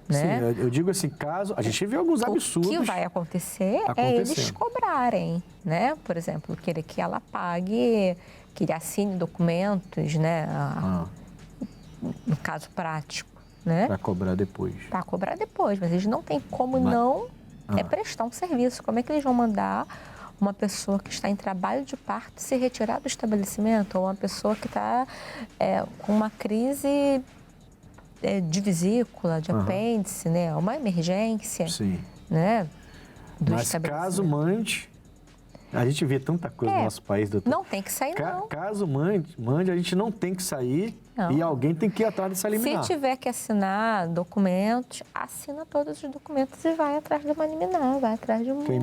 né? Sim, eu digo assim, caso... A gente vê alguns absurdos. O que vai acontecer é eles cobrarem, né? Por exemplo, querer que ela pague, que ele assine documentos, né? No caso prático, né? Para cobrar depois. Para cobrar depois, mas eles não têm como não prestar um serviço. Como é que eles vão mandar uma pessoa que está em trabalho de parto se retirar do estabelecimento, ou uma pessoa que está com uma crise de vesícula, de apêndice, né? Uma emergência, né? Mas caso mande, a gente vê tanta coisa no nosso país, doutor. Não tem que sair, não. Caso mande, a gente não tem que sair e alguém tem que ir atrás dessa liminar. Se tiver que assinar documentos, assina todos os documentos e vai atrás de uma liminar, vai atrás de uma... Porque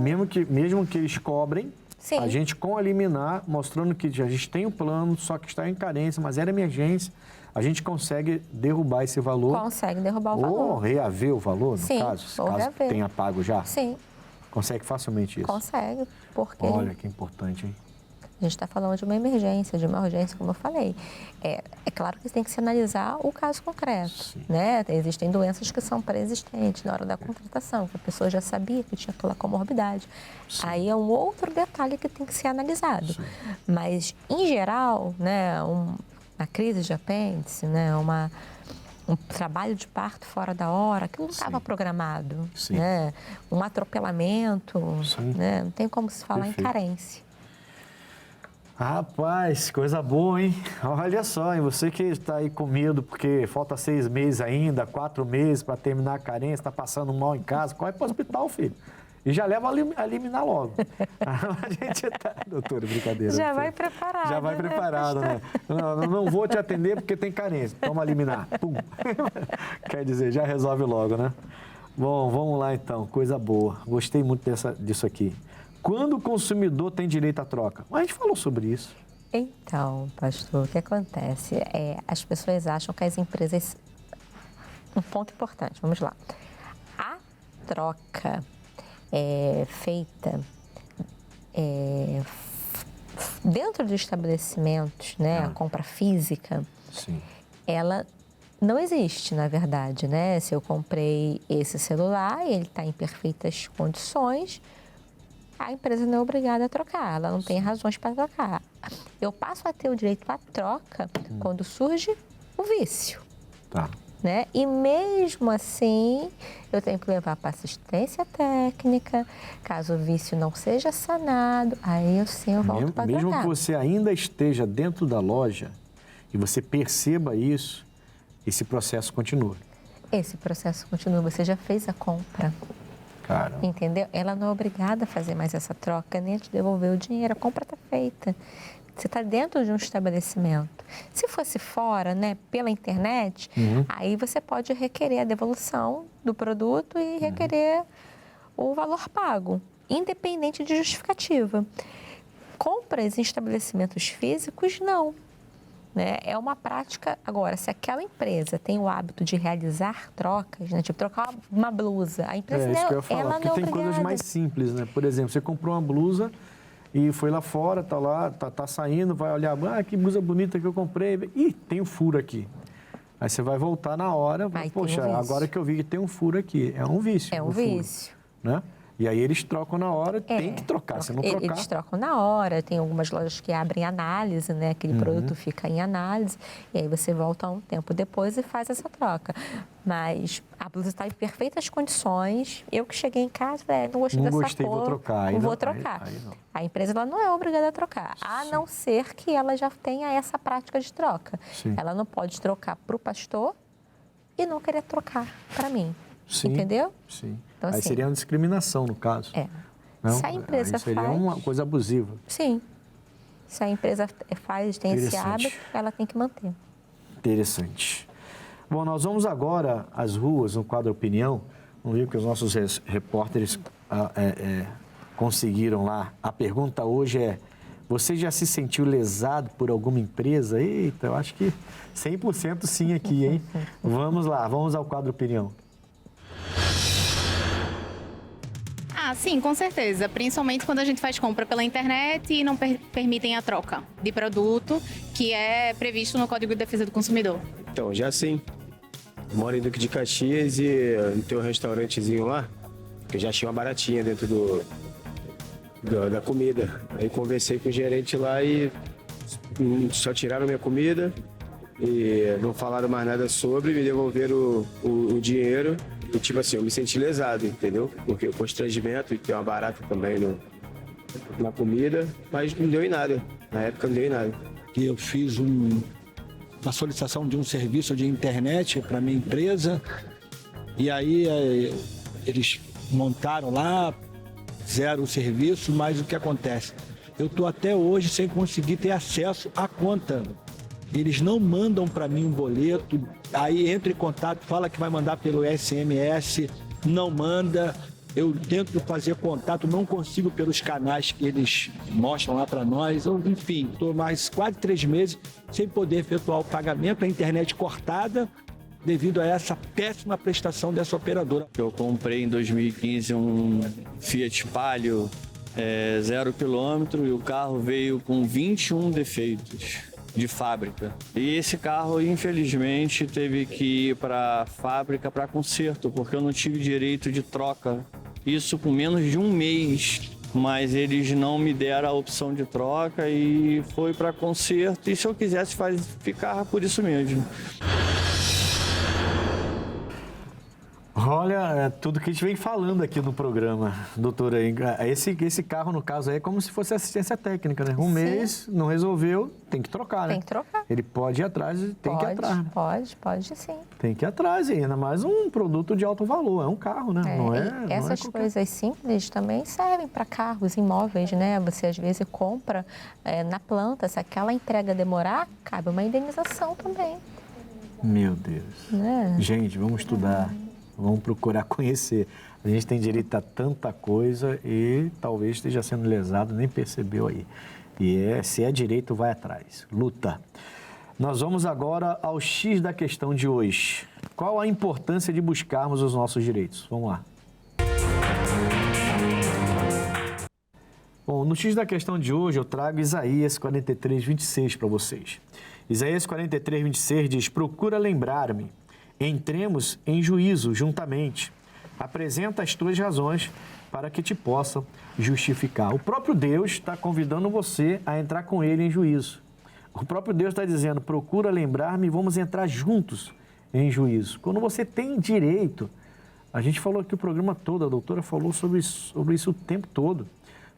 mesmo que eles cobrem, a gente com a liminar, mostrando que a gente tem um plano, só que está em carência, mas era emergência, a gente consegue derrubar esse valor. Consegue derrubar o valor. Ou reaver o valor, no caso, caso tenha pago já. Sim. Consegue facilmente isso? Consegue, porque... Olha, que importante, hein? A gente está falando de uma emergência, de uma urgência, como eu falei. É claro que tem que se analisar o caso concreto, né? Existem doenças que são pré-existentes na hora da contratação, que a pessoa já sabia que tinha aquela comorbidade. Aí é um outro detalhe que tem que ser analisado. Mas, em geral, né, uma crise de apêndice, né, um trabalho de parto fora da hora, que não estava programado, né? Um atropelamento, né? Não tem como se falar em carência. Rapaz, coisa boa, hein? Olha só, hein? Você que está aí com medo porque falta 6 meses ainda, 4 meses para terminar a carência, está passando mal em casa, corre para o hospital, filho. E já leva a liminar logo. A gente tá... Doutora, brincadeira. Já vai preparado. Já vai preparado, né? Não vou te atender porque tem carência. Toma liminar. Pum. Quer dizer, já resolve logo, né? Bom, vamos lá então. Coisa boa. Gostei muito disso aqui. Quando o consumidor tem direito à troca? A gente falou sobre isso. Então, pastor, o que acontece? As pessoas acham que as empresas... Um ponto importante, vamos lá. troca feita dentro dos estabelecimentos, né, a compra física, Sim. ela não existe, na verdade, né? Se eu comprei esse celular e ele está em perfeitas condições, a empresa não é obrigada a trocar, ela não tem razões para trocar. Eu passo a ter o direito à troca quando surge o vício. Tá. Né? E mesmo assim, eu tenho que levar para assistência técnica, caso o vício não seja sanado, aí eu volto para Mesmo trocar. que você ainda esteja dentro da loja e você perceba isso, esse processo continua. Esse processo continua, você já fez a compra, Caramba. entendeu? Ela não é obrigada a fazer mais essa troca, nem a te devolver o dinheiro, a compra está feita. Você está dentro de um estabelecimento. Se fosse fora, né, pela internet, aí você pode requerer a devolução do produto e requerer o valor pago, independente de justificativa. Compras em estabelecimentos físicos, não. Né? É uma prática. Agora, se aquela empresa tem o hábito de realizar trocas, né, tipo trocar uma blusa, a empresa Isso que eu ia falar, ela porque não é tem obrigada. coisas mais simples, né? Por exemplo, você comprou uma blusa e foi lá fora, tá lá, tá saindo, vai olhar, que blusa bonita que eu comprei. Ih, tem um furo aqui. Aí você vai voltar na hora, Aí poxa, tem um vício. agora que eu vi que tem um furo aqui. É um vício. É um o furo, vício. né? E aí eles trocam na hora, tem que trocar. Se não trocar... Eles trocam na hora, tem algumas lojas que abrem análise, né? Aquele produto fica em análise, e aí você volta um tempo depois e faz essa troca. Mas a blusa está em perfeitas condições. Eu que cheguei em casa, não gostei dessa cor. Vou trocar. Vou trocar. Aí não. A empresa ela não é obrigada a trocar, a não ser que ela já tenha essa prática de troca. Sim. Ela não pode trocar para o pastor e não querer trocar para mim. Sim, entendeu? Sim. Então, aí assim, seria uma discriminação, no caso. Não? Se a empresa aí seria faz... uma coisa abusiva. Sim. Se a empresa tem esse hábito, ela tem que manter. Interessante. Bom, nós vamos agora às ruas, no quadro Opinião. Vamos ver o que os nossos repórteres conseguiram lá. A pergunta hoje é: você já se sentiu lesado por alguma empresa? Eita, eu acho que 100% sim aqui, hein? Vamos lá, vamos ao quadro Opinião. Sim, com certeza. Principalmente quando a gente faz compra pela internet e não permitem a troca de produto, que é previsto no Código de Defesa do Consumidor. Então, já sim. Moro em Duque de Caxias e tem um restaurantezinho lá, que eu já tinha uma baratinha dentro da comida. Aí conversei com o gerente lá e só tiraram minha comida e não falaram mais nada sobre, me devolveram o dinheiro. E tipo assim, eu me senti lesado, entendeu? Porque o constrangimento, e tem uma barata também na comida, mas não deu em nada. Na época não deu em nada. Eu fiz uma solicitação de um serviço de internet para minha empresa e aí eles montaram lá, fizeram o serviço, mas o que acontece? Eu estou até hoje sem conseguir ter acesso à conta. Eles não mandam para mim um boleto, aí entra em contato, fala que vai mandar pelo SMS, não manda. Eu tento fazer contato, não consigo pelos canais que eles mostram lá para nós. Enfim, estou mais quase 3 meses sem poder efetuar o pagamento, a internet cortada, devido a essa péssima prestação dessa operadora. Eu comprei em 2015 um Fiat Palio 0 km e o carro veio com 21 defeitos de fábrica. E esse carro, infelizmente, teve que ir para a fábrica para conserto, porque eu não tive direito de troca. Isso com menos de um mês, mas eles não me deram a opção de troca e foi para conserto. E se eu quisesse ficar por isso mesmo. Olha, tudo que a gente vem falando aqui no programa, doutora. Esse carro, no caso, aí é como se fosse assistência técnica, né? Um mês, não resolveu, tem que trocar, né? Tem que trocar. Ele pode ir atrás, tem que ir atrás. Né? Pode sim. Tem que ir atrás, e ainda mais um produto de alto valor, é um carro, né? Essas coisas simples também servem para carros, imóveis, né? Você às vezes compra na planta, se aquela entrega demorar, cabe uma indenização também. Meu Deus. Né? Gente, vamos estudar. Vamos procurar conhecer. A gente tem direito a tanta coisa e talvez esteja sendo lesado, nem percebeu aí. E se é direito, vai atrás. Luta. Nós vamos agora ao X da questão de hoje. Qual a importância de buscarmos os nossos direitos? Vamos lá. Bom, no X da questão de hoje eu trago Isaías 43, 26 para vocês. Isaías 43, 26 diz: procura lembrar-me, entremos em juízo juntamente, apresenta as tuas razões para que te possa justificar. O próprio Deus está convidando você a entrar com ele em juízo. O próprio Deus está dizendo: procura lembrar-me e vamos entrar juntos em juízo. Quando você tem direito, a gente falou aqui o programa todo, a doutora falou sobre isso o tempo todo.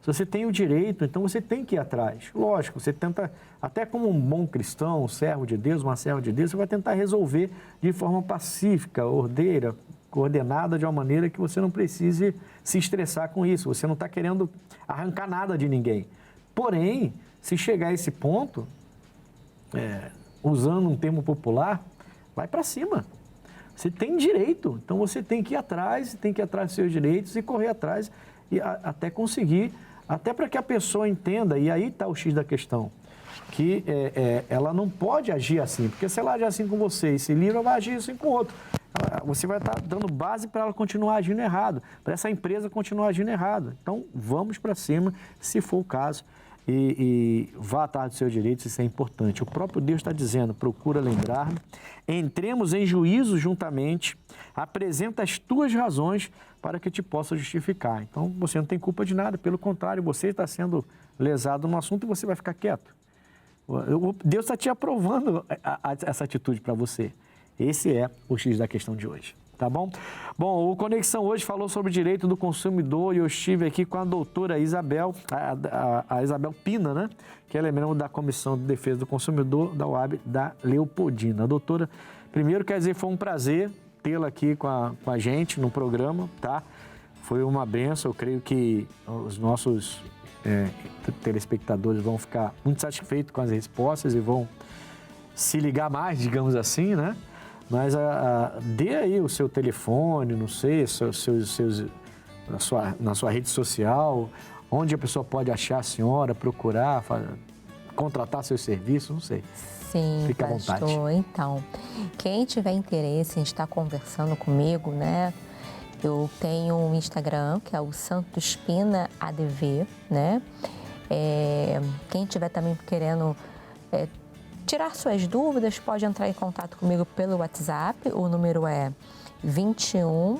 Se você tem o direito, então você tem que ir atrás. Lógico, você tenta, até como um bom cristão, um servo de Deus, uma serva de Deus, você vai tentar resolver de forma pacífica, ordeira, coordenada, de uma maneira que você não precise se estressar com isso. Você não está querendo arrancar nada de ninguém. Porém, se chegar a esse ponto, usando um termo popular, vai para cima. Você tem direito, então você tem que ir atrás dos seus direitos e correr atrás e até conseguir, até para que a pessoa entenda, e aí está o X da questão, que ela não pode agir assim, porque se ela agir assim com você e se livra, ela vai agir assim com o outro. Você vai estar dando base para ela continuar agindo errado, para essa empresa continuar agindo errado. Então, vamos para cima, se for o caso, e vá atrás dos seus direitos, isso é importante. O próprio Deus está dizendo: procura lembrar-me, entremos em juízo juntamente, apresenta as tuas razões para que te possa justificar. Então, você não tem culpa de nada, pelo contrário, você está sendo lesado no assunto e você vai ficar quieto. Deus está te aprovando essa atitude para você. Esse é o X da questão de hoje, tá bom? Bom, o Conexão hoje falou sobre o direito do consumidor e eu estive aqui com a doutora Isabel, a Isabel Pina, né? Que ela é membro da Comissão de Defesa do Consumidor da UAB da Leopoldina. A doutora, primeiro, quer dizer, foi um prazer tê-la aqui com a gente no programa, tá? Foi uma benção, eu creio que os nossos telespectadores vão ficar muito satisfeitos com as respostas e vão se ligar mais, digamos assim, né? Mas dê aí o seu telefone, não sei, na sua rede social, onde a pessoa pode achar a senhora, procurar, contratar seus serviços, não sei. Sim, fica pastor. À vontade. Então, quem tiver interesse em estar conversando comigo, né? Eu tenho um Instagram, que é o Santos Pina ADV, né? Quem tiver também querendo tirar suas dúvidas, pode entrar em contato comigo pelo WhatsApp. O número é 21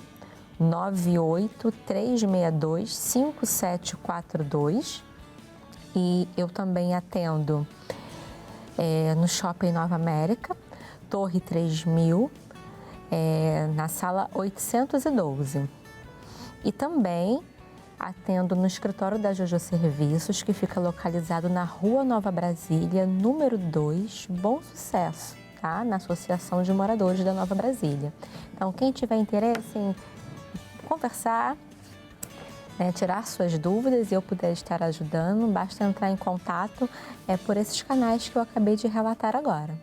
98 362 5742. E eu também atendo no Shopping Nova América, Torre 3000, na sala 812. E também atendo no escritório da Jojo Serviços, que fica localizado na Rua Nova Brasília, número 2, Bom Sucesso, tá? Na Associação de Moradores da Nova Brasília. Então, quem tiver interesse em conversar, tirar suas dúvidas e eu puder estar ajudando, basta entrar em contato por esses canais que eu acabei de relatar agora.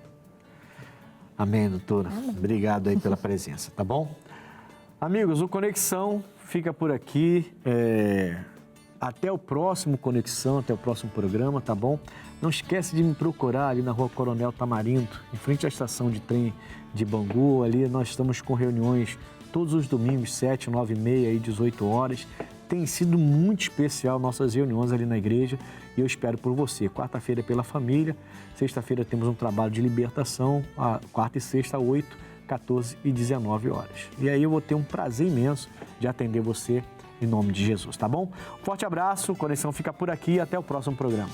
Amém, doutora. Amém. Obrigado aí pela presença, tá bom? Amigos, o Conexão fica por aqui. Até o próximo Conexão, até o próximo programa, tá bom? Não esquece de me procurar ali na Rua Coronel Tamarindo, em frente à estação de trem de Bangu. Ali nós estamos com reuniões todos os domingos, 7, 9 e meia e 18 horas. Tem sido muito especial nossas reuniões ali na igreja e eu espero por você. Quarta-feira é pela família, sexta-feira temos um trabalho de libertação, quarta e sexta, 8, 14 e 19 horas. E aí eu vou ter um prazer imenso de atender você em nome de Jesus, tá bom? Forte abraço, Conexão fica por aqui e até o próximo programa.